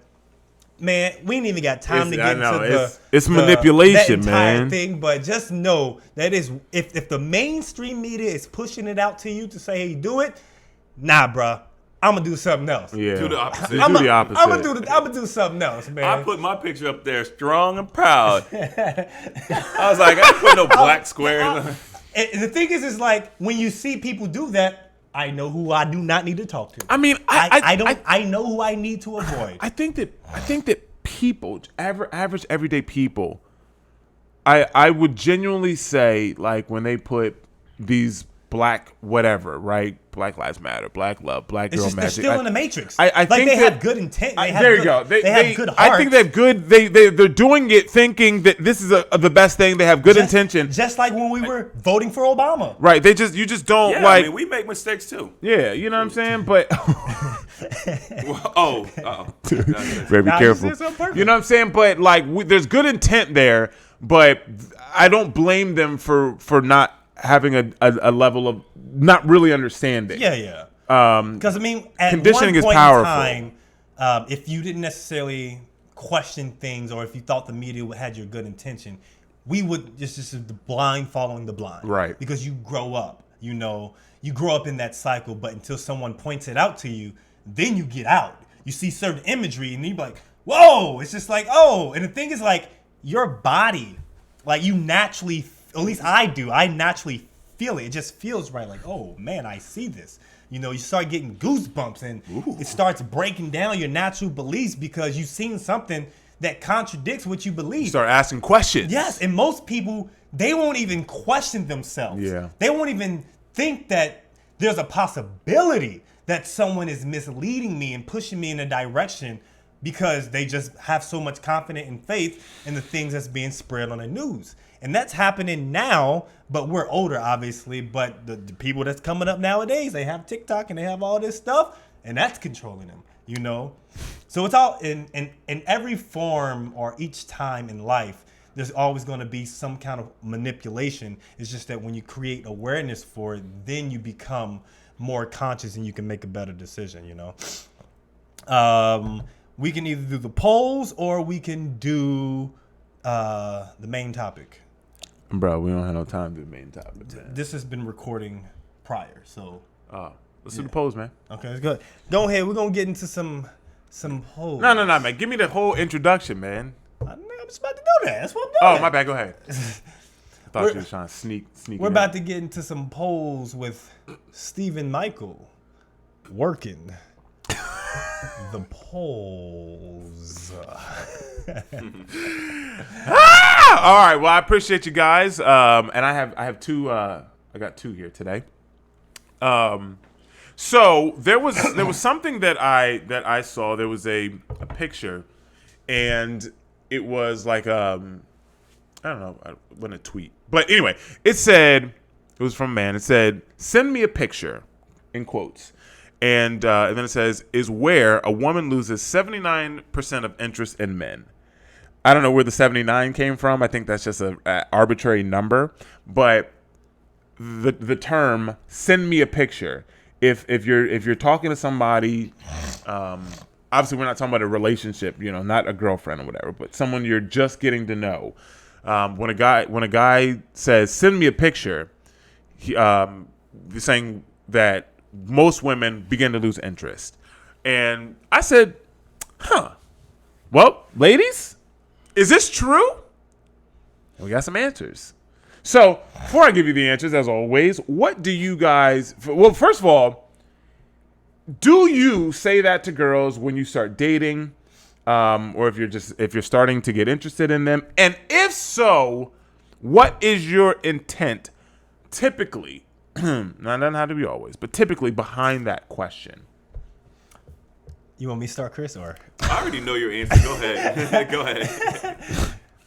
Man, we ain't even got time to get into it's manipulation, that entire man. thing, but just know that is if the mainstream media is pushing it out to you to say, hey, do it, nah, bruh. I'm gonna do something else. Yeah. Do the opposite. Do the opposite. I'm gonna do something else, man. I put my picture up there strong and proud. I was like, I ain't put no black squares. And the thing is like when you see people do that, I know who I do not need to talk to. I mean, I know who I need to avoid. I think that people, average everyday people, I would genuinely say, like, when they put these black whatever, right? Black Lives Matter, Black Love, Black Girl Magic. They're still in the Matrix. I like think they that, have good intent. There you go. They have good hearts. I think they have good. They're doing it thinking that this is the best thing. They have good intention. Just like when we were voting for Obama. Right. You just don't Yeah, like. I mean, we make mistakes too. Yeah, you know what I'm saying. But very Nah, careful. you said something perfect. You know what I'm saying. But like, there's good intent there. But I don't blame them for not having a level of not really understanding. Yeah. Because I mean, at conditioning one is point powerful. in time, if you didn't necessarily question things, or if you thought the media had your good intention, we would just the blind following the blind, Right. Because you grow up, you grow up in that cycle. But until someone points it out to you, then you get out. You see certain imagery, and you're like, "Whoa!" It's just like, "Oh!" And the thing is, like, your body, like, you naturally, at least I do, I naturally feel it. It just feels right. Like, oh man, I see this. You start getting goosebumps, and it starts breaking down your natural beliefs because you've seen something that contradicts what you believe. Start asking questions. Yes, and most people, they won't even question themselves. Yeah. They won't even think that there's a possibility that someone is misleading me and pushing me in a direction because they just have so much confidence and faith in the things that's being spread on the news. And that's happening now, but we're older, obviously. But the people that's coming up nowadays, they have TikTok and they have all this stuff, and that's controlling them, So it's all in every form or each time in life, there's always going to be some kind of manipulation. It's just that when you create awareness for it, then you become more conscious and you can make a better decision, We can either do the polls or we can do the main topic. Bro, we don't have no time to do the main topic, man. This has been recording prior, so. Let's do the polls, man. Okay, that's good. Go ahead. We're going to get into some polls. No, man. Give me the whole introduction, man. I'm just about to do that. That's what I'm doing. Oh, my bad. Go ahead. thought you was trying to sneak. We're about to get into some polls with Stephen Michael working the polls. All right. Well, I appreciate you guys. And I have two. I got two here today. So there was something that I saw. There was a picture, and it was like I don't know. I wasn't a tweet, but anyway, it was from a man. It said, "Send me a picture," in quotes. And then it says, "is where a woman loses 79% of interest in men." I don't know where the 79 came from. I think that's just an arbitrary number. But the term "send me a picture," if you're talking to somebody, obviously we're not talking about a relationship, not a girlfriend or whatever, but someone you're just getting to know. When a guy says "send me a picture," he's saying that most women begin to lose interest. And I said, well, ladies, is this true? And we got some answers. So before I give you the answers, as always, what do you guys, well, first of all, do you say that to girls when you start dating, or if you're starting to get interested in them? And if so, what is your intent typically? Not doesn't have to be always, but typically behind that question. You want me to start, Chris, or? I already know your answer. Go ahead. Go ahead.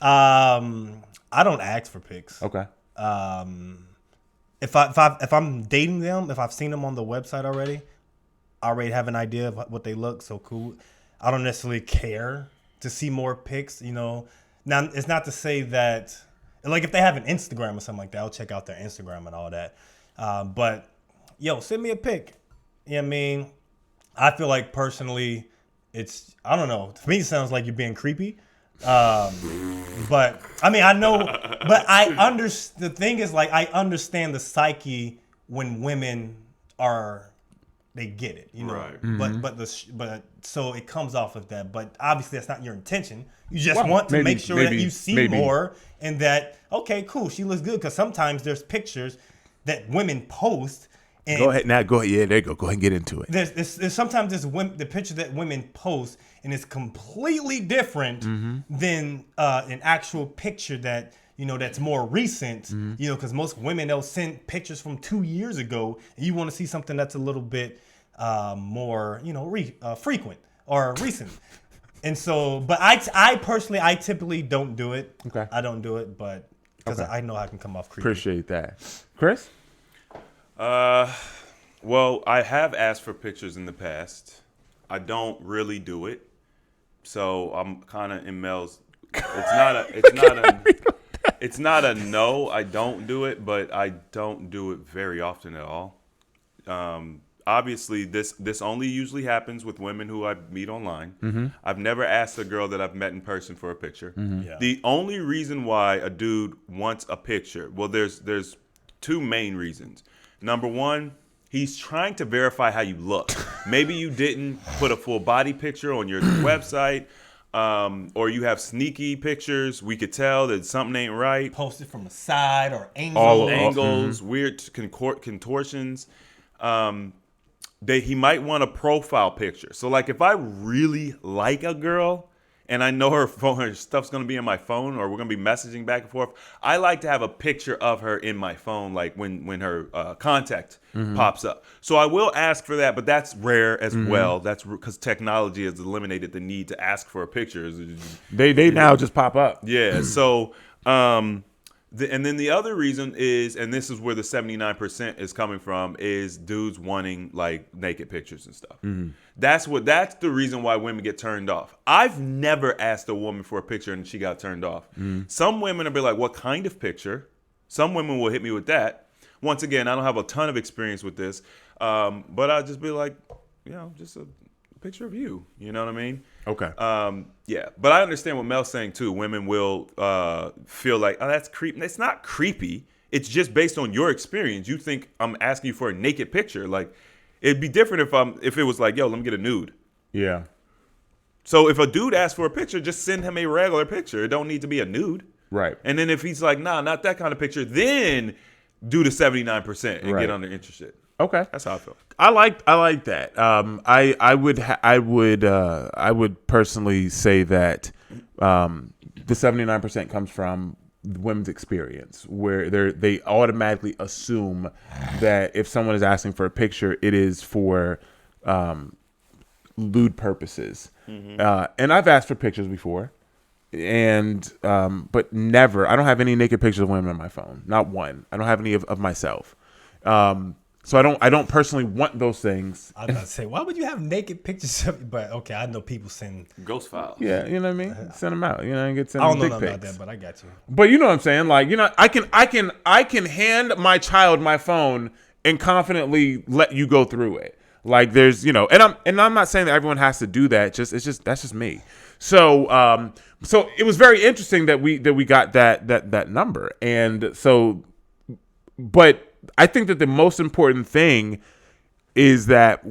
I don't ask for pics. Okay. If I'm dating them, if I've seen them on the website already, I already have an idea of what they look. So cool. I don't necessarily care to see more pics. Now it's not to say that, like, if they have an Instagram or something like that, I'll check out their Instagram and all that. But send me a pic. You know what I mean? I feel like personally, I don't know. To me, it sounds like you're being creepy. But I mean, I know, but the thing is, like, I understand the psyche when women they get it, Right. Mm-hmm. But so it comes off of that. But obviously, that's not your intention. You just want to make sure that you see more, and that, okay, cool, she looks good. Because sometimes there's pictures that women post. And go ahead. Yeah, there you go. Go ahead and get into it. There's sometimes the picture that women post, and it's completely different than an actual picture that that's more recent. Because most women, they'll send pictures from 2 years ago, and you want to see something that's a little bit more frequent or recent. And so, but I personally, I typically don't do it. Okay. I don't do it, but because I know I can come off creepy. Appreciate that, Chris. Well, I have asked for pictures in the past. I don't really do it, so I'm kind of in Mel's. It's not a no. I don't do it, but I don't do it very often at all. Obviously, this only usually happens with women who I meet online. Mm-hmm. I've never asked a girl that I've met in person for a picture. Mm-hmm. Yeah. The only reason why a dude wants a picture, well, there's two main reasons. Number one, he's trying to verify how you look. Maybe you didn't put a full body picture on your website, or you have sneaky pictures. We could tell that something ain't right. Posted from the side or angles, weird contortions. He might want a profile picture. So, like, if I really like a girl and I know her stuff's going to be in my phone, or we're going to be messaging back and forth, I like to have a picture of her in my phone, like when her contact pops up. So I will ask for that, but that's rare as well. That's because technology has eliminated the need to ask for a picture. They now just pop up. Yeah. So, and then the other reason is, and this is where the 79% is coming from, is dudes wanting, like, naked pictures and stuff. Mm-hmm. That's the reason why women get turned off. I've never asked a woman for a picture and she got turned off. Mm-hmm. Some women will be like, what kind of picture? Some women will hit me with that. Once again, I don't have a ton of experience with this, but I'll just be like, just a picture of you. You know what I mean? Okay. Yeah, but I understand what Mel's saying too. Women will feel like, oh, that's creepy. It's not creepy. It's just based on your experience. You think I'm asking you for a naked picture. Like, it'd be different if it was like, yo, let me get a nude. Yeah. So if a dude asks for a picture, just send him a regular picture. It don't need to be a nude. Right. And then if he's like, nah, not that kind of picture, then do the 79% and Right. get under interested. Okay. That's how I feel. I like that. I would personally say that the 79% comes from women's experience, where they automatically assume that if someone is asking for a picture, it is for lewd purposes. And I've asked for pictures before, and but never. I don't have any naked pictures of women on my phone. Not one. I don't have any of myself. So I don't personally want those things. I was about to say, why would you have naked pictures of you? But okay, I know people send. Ghost files. Yeah, you know what I mean. Send them out. You know, and get sent I don't know dick nothing about pics. that, but I got you. But you know what I'm saying? Like, you know, I can hand my child my phone and confidently let you go through it. Like, there's, you know, and I'm not saying that everyone has to do that. That's just me. So so it was very interesting that we got that number. And so, but I think that the most important thing is that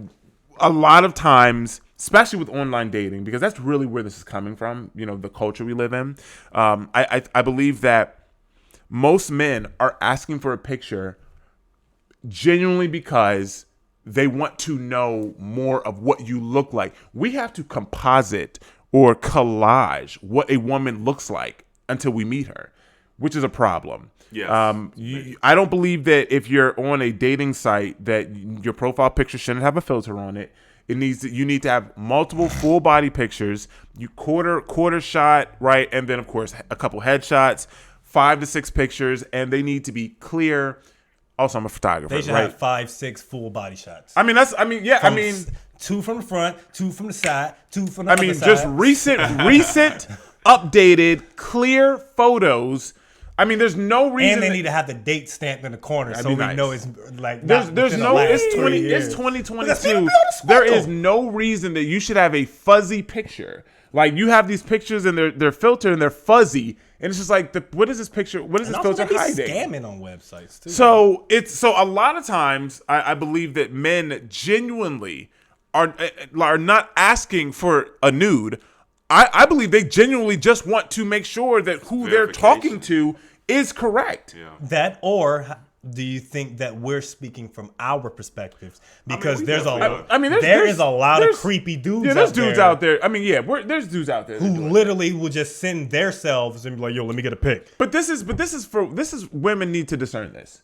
a lot of times, especially with online dating, because that's really where this is coming from, you know, the culture we live in. I believe that most men are asking for a picture genuinely because they want to know more of what you look like. We have to composite or collage what a woman looks like until we meet her, which is a problem. Yes. I don't believe that if you're on a dating site that your profile picture shouldn't have a filter on it. You need to have multiple full body pictures, you quarter shot, right? And then of course a couple headshots, 5 to 6 pictures, and they need to be clear. Also, I'm a photographer. They should right? have 5, 6 full body shots. Yeah. 2 from the front, 2 from the side, 2 from the other side. Just recent updated, clear photos. I mean, there's no reason. And they need to have the date stamped in the corner so we nice. know it's like There's no. It's 2022. 2022. There is no reason that you should have a fuzzy picture. Like, you have these pictures and they're filtered and they're fuzzy, and it's just like, what is this picture? What is this filter hiding? Scamming on websites too. So a lot of times I believe that men genuinely are not asking for a nude. I believe they genuinely just want to make sure that who they're talking to is correct. Yeah. That, or do you think that we're speaking from our perspectives? Because there is a lot of creepy dudes. Yeah, there's dudes out there. I mean, yeah, there's dudes out there who literally will just send themselves and be like, "Yo, let me get a pic." But this is women need to discern this.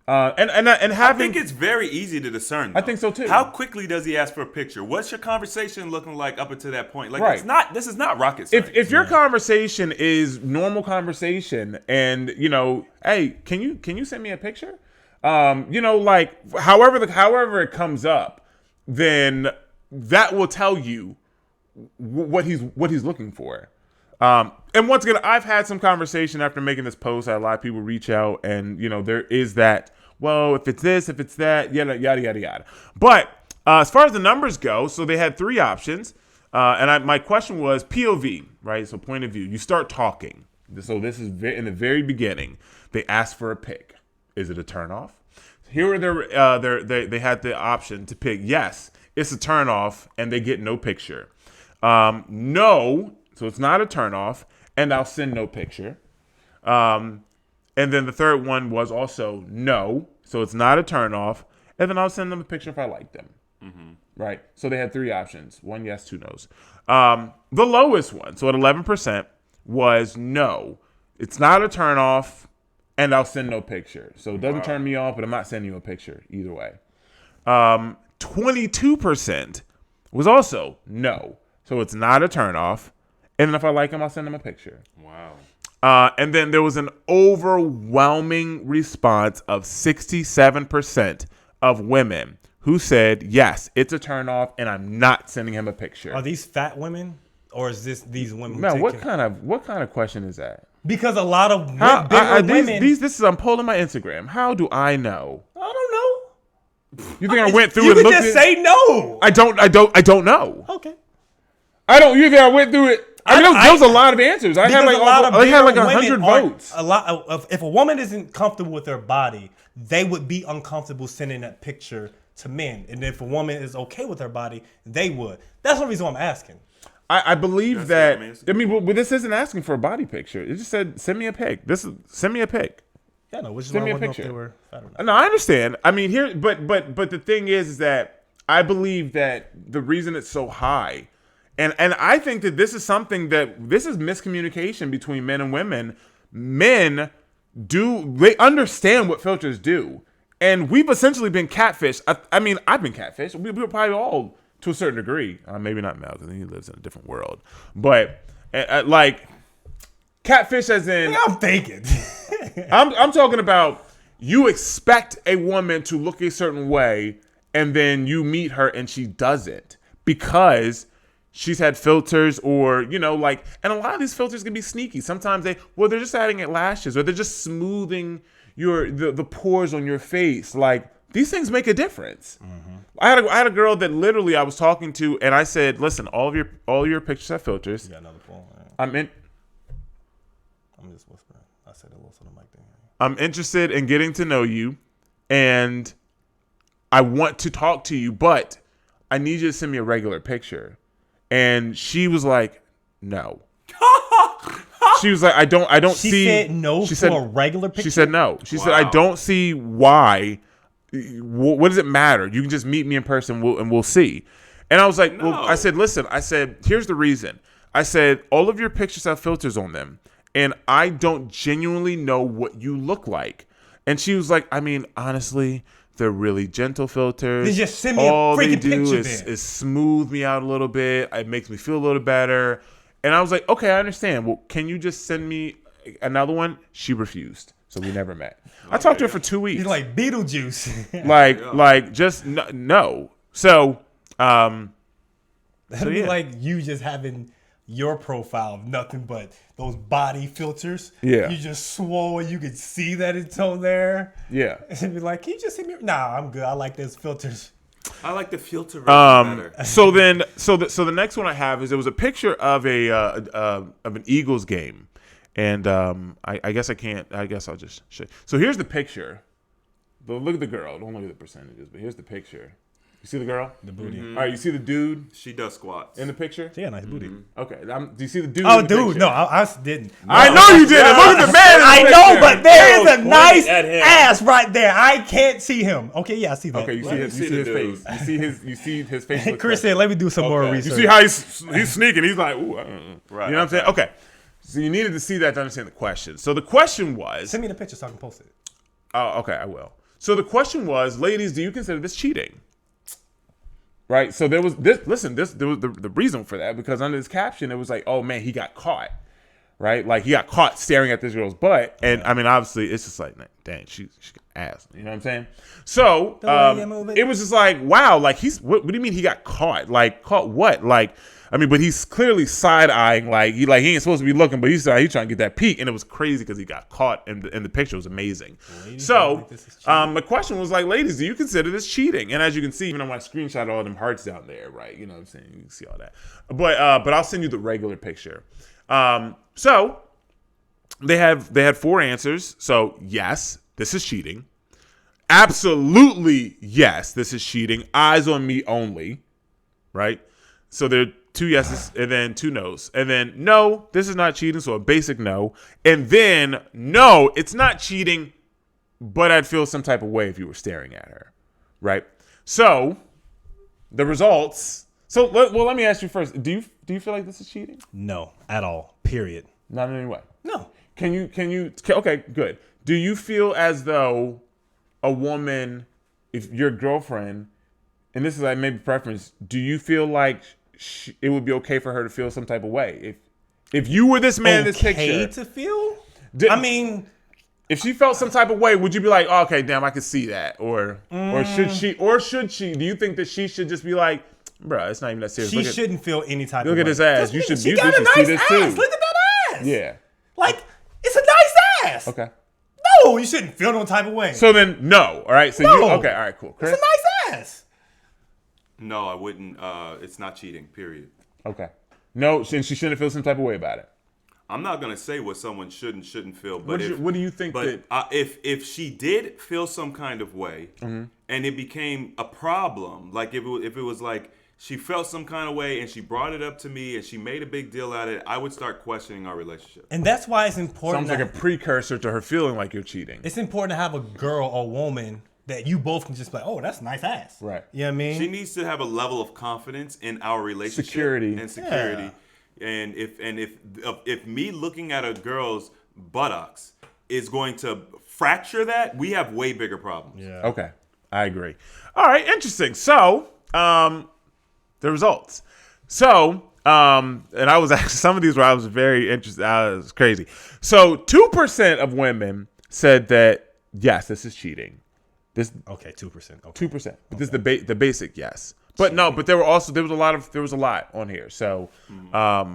And having, I think it's very easy to discern, though. I think so too. How quickly does he ask for a picture? What's your conversation looking like up until that point? Like, right. This is not rocket science. If your conversation is normal conversation, and you know, hey, can you send me a picture? You know, like however it comes up, then that will tell you what he's looking for. And once again, I've had some conversation after making this post. I had a lot of people reach out, and you know, there is that. Well, if it's this, if it's that, yada yada yada yada. But as far as the numbers go, so they had 3 options, and my question was POV, right? So point of view. You start talking. So this is in the very beginning. They asked for a pic. Is it a turnoff? Here are they had the option to pick yes, it's a turnoff, and they get no picture. No. So it's not a turnoff, and I'll send no picture. And then the third one was also no, so it's not a turnoff, and then I'll send them a picture if I like them. Mm-hmm. Right? So they had 3 options: 1 yes, 2 no's. The lowest one, so at 11%, was no, it's not a turnoff, and I'll send no picture. So it doesn't turn me off, but I'm not sending you a picture either way. 22% was also no, so it's not a turnoff. And then if I like them, I'll send them a picture. Wow. And then there was an overwhelming response of 67% of women who said, yes, it's a turnoff, and I'm not sending him a picture. Are these fat women, or is these women? Man, what kind of question is that? Because a lot of women. I'm pulling my Instagram. How do I know? I don't know. You think I went through you and looked? You just say no. I don't know. Okay. You think I went through it? There was a lot of answers. I had like 100 votes. If a woman isn't comfortable with their body, they would be uncomfortable sending that picture to men. And if a woman is okay with her body, they would. That's the reason why I'm asking. I believe That's that. it. I mean, but this isn't asking for a body picture. It just said send me a pic. Send me a pic. Yeah, no, which is Send why me I a want to know if picture. they were fat or not. No, I understand. I mean, but the thing is that I believe that the reason it's so high, and I think that this is something this is miscommunication between men and women. Men they understand what filters do, and we've essentially been catfished. I mean, I've been catfished. We were probably all to a certain degree. Maybe not Mel because he lives in a different world, but like catfish as in I'm thinking. I'm talking about you expect a woman to look a certain way and then you meet her and she doesn't because she's had filters or, and a lot of these filters can be sneaky. Sometimes they're just adding lashes or they're just smoothing the pores on your face. Like these things make a difference. Mm-hmm. I had a girl that literally I was talking to and I said, listen, all your pictures have filters. You got another phone. I'm just whispering. I said a little something like that. I'm interested in getting to know you, and I want to talk to you, but I need you to send me a regular picture. And she was like, no. She was like, I don't see. She said no she for said, a regular picture? She said no. She said, I don't see why. What does it matter? You can just meet me in person and we'll see. And I was like, well, I said, listen, here's the reason. I said, all of your pictures have filters on them. And I don't genuinely know what you look like. And she was like, I mean, honestly, they're really gentle filters. Then just send me a freaking picture is smooth me out a little bit. It makes me feel a little better. And I was like, okay, I understand. Well, can you just send me another one? She refused. So we never met. I talked to her for 2 weeks. He's like Beetlejuice. like just no. So, That'd be like you just having your profile of nothing but those body filters. Yeah. You just swole. You could see that it's on there. Yeah. And be like, can you just send me? Nah, I'm good. I like those filters. I like the filter better. So the next one I have is there was a picture of an Eagles game, and I guess I can't. I guess I'll just show you. So here's the picture. But look at the girl. Don't look at the percentages. But here's the picture. You see the girl? The booty. Mm-hmm. All right. You see the dude She does squats. in the picture? Yeah, nice booty. Okay. Do you see the dude? Oh, in the dude, picture? no, I didn't. I know you didn't. Look at the man. In the I picture. know, but there is a pointing nice at him. ass right there. I can't see him. Okay, yeah, I see that. Okay, you Let me see see his the dude. face. You see his face. Hey, Chris said, let me do some more Okay. research. You see how he's sneaking. He's like, ooh, Right, you know what I'm saying? Okay. So you needed to see that to understand the question. So the question was, Send me the picture so I can post it. oh, okay, I will. So the question was, ladies, do you consider this cheating? Right. So there was this. Listen, there was the reason for that because under this caption it was like, oh man, he got caught. Right. Like he got caught staring at this girl's butt, and I mean, obviously, it's just like, dang, she ass. You know what I'm saying? So it was just like, wow, like what do you mean he got caught? Like caught what? Like. I mean, but he's clearly side-eyeing, like he ain't supposed to be looking, but he's trying to get that peek, and it was crazy because he got caught, and the picture was amazing. Ladies, so, my question was like, ladies, do you consider this cheating? And as you can see, even on my screenshot, all them hearts down there, right? You know what I'm saying? You can see all that. But I'll send you the regular picture. So they had 4 answers. So yes, this is cheating. Absolutely yes, this is cheating. Eyes on me only, right? So there are 2 yeses and then 2 nos. And then no, this is not cheating, so a basic no. And then no, it's not cheating, but I'd feel some type of way if you were staring at her, right? So the results. So let me ask you first. Do you feel like this is cheating? No, at all. Period. Not in any way. No. Can you? Okay, good. Do you feel as though a woman, if your girlfriend, and this is like maybe preference, do you feel like it would be okay for her to feel some type of way if you were this man in this picture? Okay to feel? I mean, if she felt some type of way, would you be like, oh, okay, damn, I could see that, or should she? Do you think that she should just be like, bruh, it's not even that serious. She shouldn't feel any type of way. Look at his ass. You should. She You got should a see nice this ass. too. Look at that ass. Yeah. Like, it's a nice ass. Okay. No, you shouldn't feel no type of way. So then, no. All right. So No. you okay? All right. Cool. Chris? It's a nice ass. No, I wouldn't. It's not cheating, period. Okay. No, and she shouldn't feel some type of way about it. I'm not gonna say what someone shouldn't feel, but What do you think but that? if she did feel some kind of way, Mm-hmm. and it became a problem, like if it was like she felt some kind of way and she brought it up to me and she made a big deal out of it, I would start questioning our relationship. And that's why it's important. Sounds like a precursor to her feeling like you're cheating. It's important to have a girl or woman that you both can just be like, oh, that's a nice ass. Right. You know what I mean? She needs to have a level of confidence in our relationship. Security. Yeah. And if me looking at a girl's buttocks is going to fracture that, we have way bigger problems. Yeah. Okay. I agree. All right. Interesting. So, the results. So, and I was actually, some of these where I was very interested. It was crazy. So 2% of women said that, yes, this is cheating. Okay, 2%. Okay. 2%. But this is the basic yes. But no, but there was a lot on here. So, I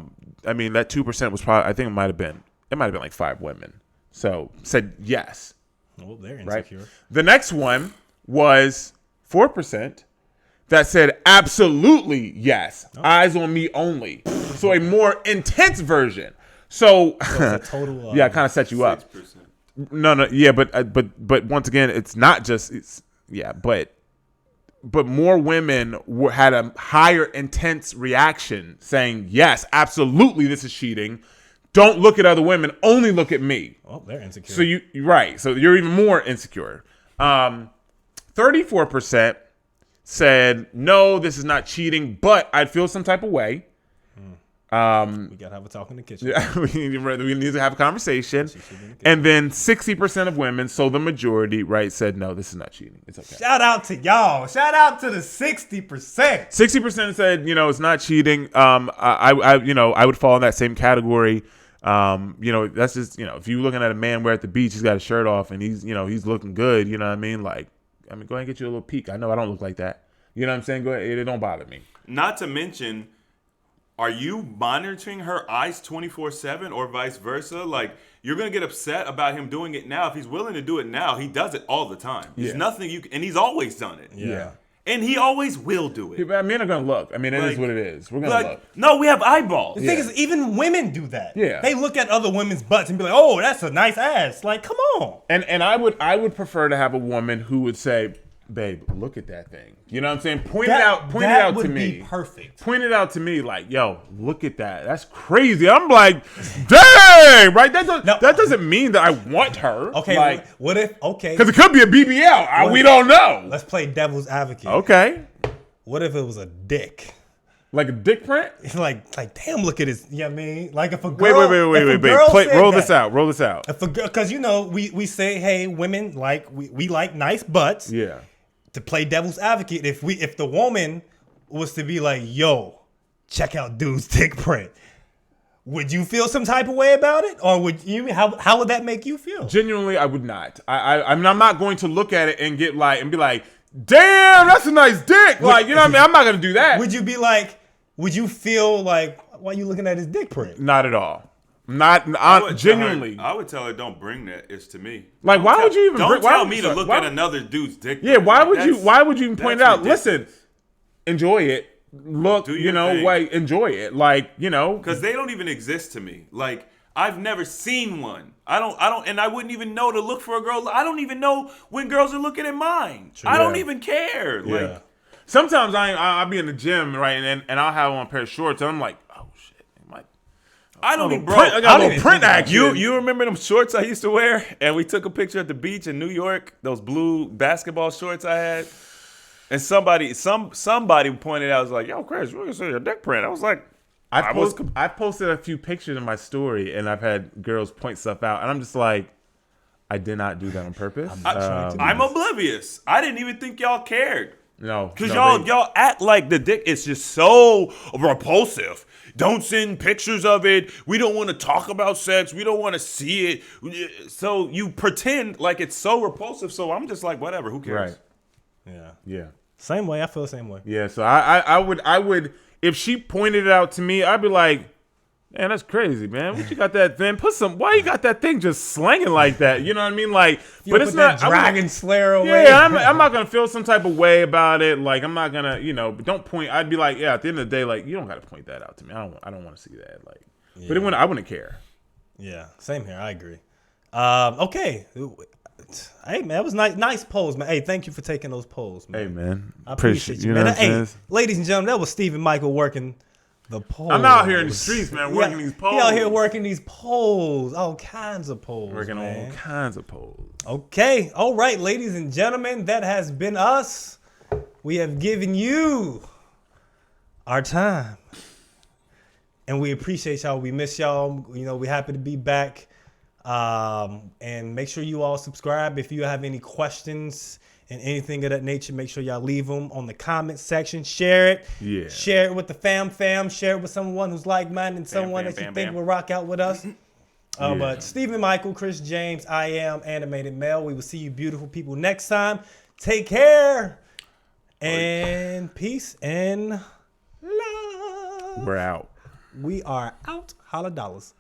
mean, that 2% was probably, I think it might have been like 5 women. So said yes. Well, they're Right. insecure. The next one was 4% that said absolutely yes. Eyes on me only. So a more intense version. So it's a total. yeah, kind of set you up. 6%. No, yeah, but once again, it's not just but more women had a higher intense reaction saying yes, absolutely, this is cheating. Don't look at other women, only look at me. Oh, they're insecure. So you're right. So you're even more insecure. 34% said no, this is not cheating, but I'd feel some type of way. we gotta have a talk in the kitchen. Yeah, we need to have a conversation. And then 60% of women, so the majority, right, said no, this is not cheating. It's okay. Shout out to y'all. Shout out to the 60%. 60% said, it's not cheating. I would fall in that same category. That's just, if you're looking at a man where at the beach, he's got a shirt off and he's looking good. You know what I mean? Like, go ahead and get you a little peek. I know I don't look like that. You know what I'm saying? Go ahead. It don't bother me. Not to mention, are you monitoring her eyes 24/7 or vice versa? Like, you're going to get upset about him doing it now. If he's willing to do it now, he does it all the time. There's nothing and he's always done it. Yeah. And he always will do it. Yeah, men are going to look. I mean, it is what it is. We're going to look. No, we have eyeballs. The thing is, even women do that. Yeah. They look at other women's butts and be like, oh, that's a nice ass. Like, come on. And I would prefer to have a woman who would say, babe, look at that thing. You know what I'm saying? Point it out to That would me. be perfect. Point it out to me like, yo, look at that. That's crazy. I'm like, dang, right? That doesn't mean that I want her. Okay, like, what if, okay. because it could be a BBL. We don't know. Let's play devil's advocate. Okay. What if it was a dick? Like a dick print? Like, damn, look at his, you know what I mean? Like if a girl. Wait. Roll this out. If a girl, because, we say, hey, women, like, we like nice butts. Yeah. To play devil's advocate, if the woman was to be like, yo, check out dude's dick print, would you feel some type of way about it? Or would you, how would that make you feel? Genuinely, I would not. I'm not going to look at it and be like, damn, that's a nice dick. Like, you know what I mean? I'm not going to do that. Would you feel like, why are you looking at his dick print? Not at all. Genuinely. I would tell her, don't bring that. It's to me. Like, why would you even? Don't tell me to look at another dude's dick. Yeah, why would you even point it out? Ridiculous. Listen, enjoy it. Look, enjoy it. Like, because they don't even exist to me. Like, I've never seen one. I don't, and I wouldn't even know to look for a girl. I don't even know when girls are looking at mine. True. I don't even care. Yeah. Like, sometimes I'll be in the gym, right, and I'll have on a pair of shorts, and I'm like, oh shit, I don't even, bro. I got a little print action. You remember them shorts I used to wear? And we took a picture at the beach in New York. Those blue basketball shorts I had. And somebody pointed out, I was like, yo, Chris, you're gonna see your dick print. I was like, I posted a few pictures in my story, and I've had girls point stuff out, and I'm just like, I did not do that on purpose. I'm oblivious. I didn't even think y'all cared. No, because y'all act like the dick is just so repulsive. Don't send pictures of it. We don't want to talk about sex. We don't want to see it. So you pretend like it's so repulsive. So I'm just like, whatever. Who cares? Yeah. Yeah. Same way. I feel the same way. Yeah. So I would if she pointed it out to me, I'd be like, man, that's crazy, man. What you got that thing? Why you got that thing just slanging like that? You know what I mean? Like, but it's not Dragon Slayer away. Yeah, I'm not gonna feel some type of way about it. Like, I'm not gonna, don't point. I'd be like, yeah. At the end of the day, like, you don't gotta point that out to me. I don't want to see that. Like, but I wouldn't care. Yeah, same here. I agree. Okay, Hey man, that was nice polls, man. Hey, thank you for taking those polls, man. Hey man, I appreciate you, know man. what I'm Hey, saying? ladies and gentlemen, that was Stephen Michael working the polls. I'm out here in the streets, man, working these polls. He out here working these polls, all kinds of polls, Working man. all kinds of polls. Okay, all right, ladies and gentlemen, that has been us. We have given you our time, and we appreciate y'all. We miss y'all. You know, we're happy to be back. And make sure you all subscribe. If you have any questions and anything of that nature, make sure y'all leave them on the comment section. Share it. Yeah. Share it with the fam. Share it with someone who's like-minded, someone that you think will rock out with us. But Stephen Michael, Chris James, I am Animated Mel. We will see you beautiful people next time. Take care. And peace and love. We're out. We are out. Holla dollars.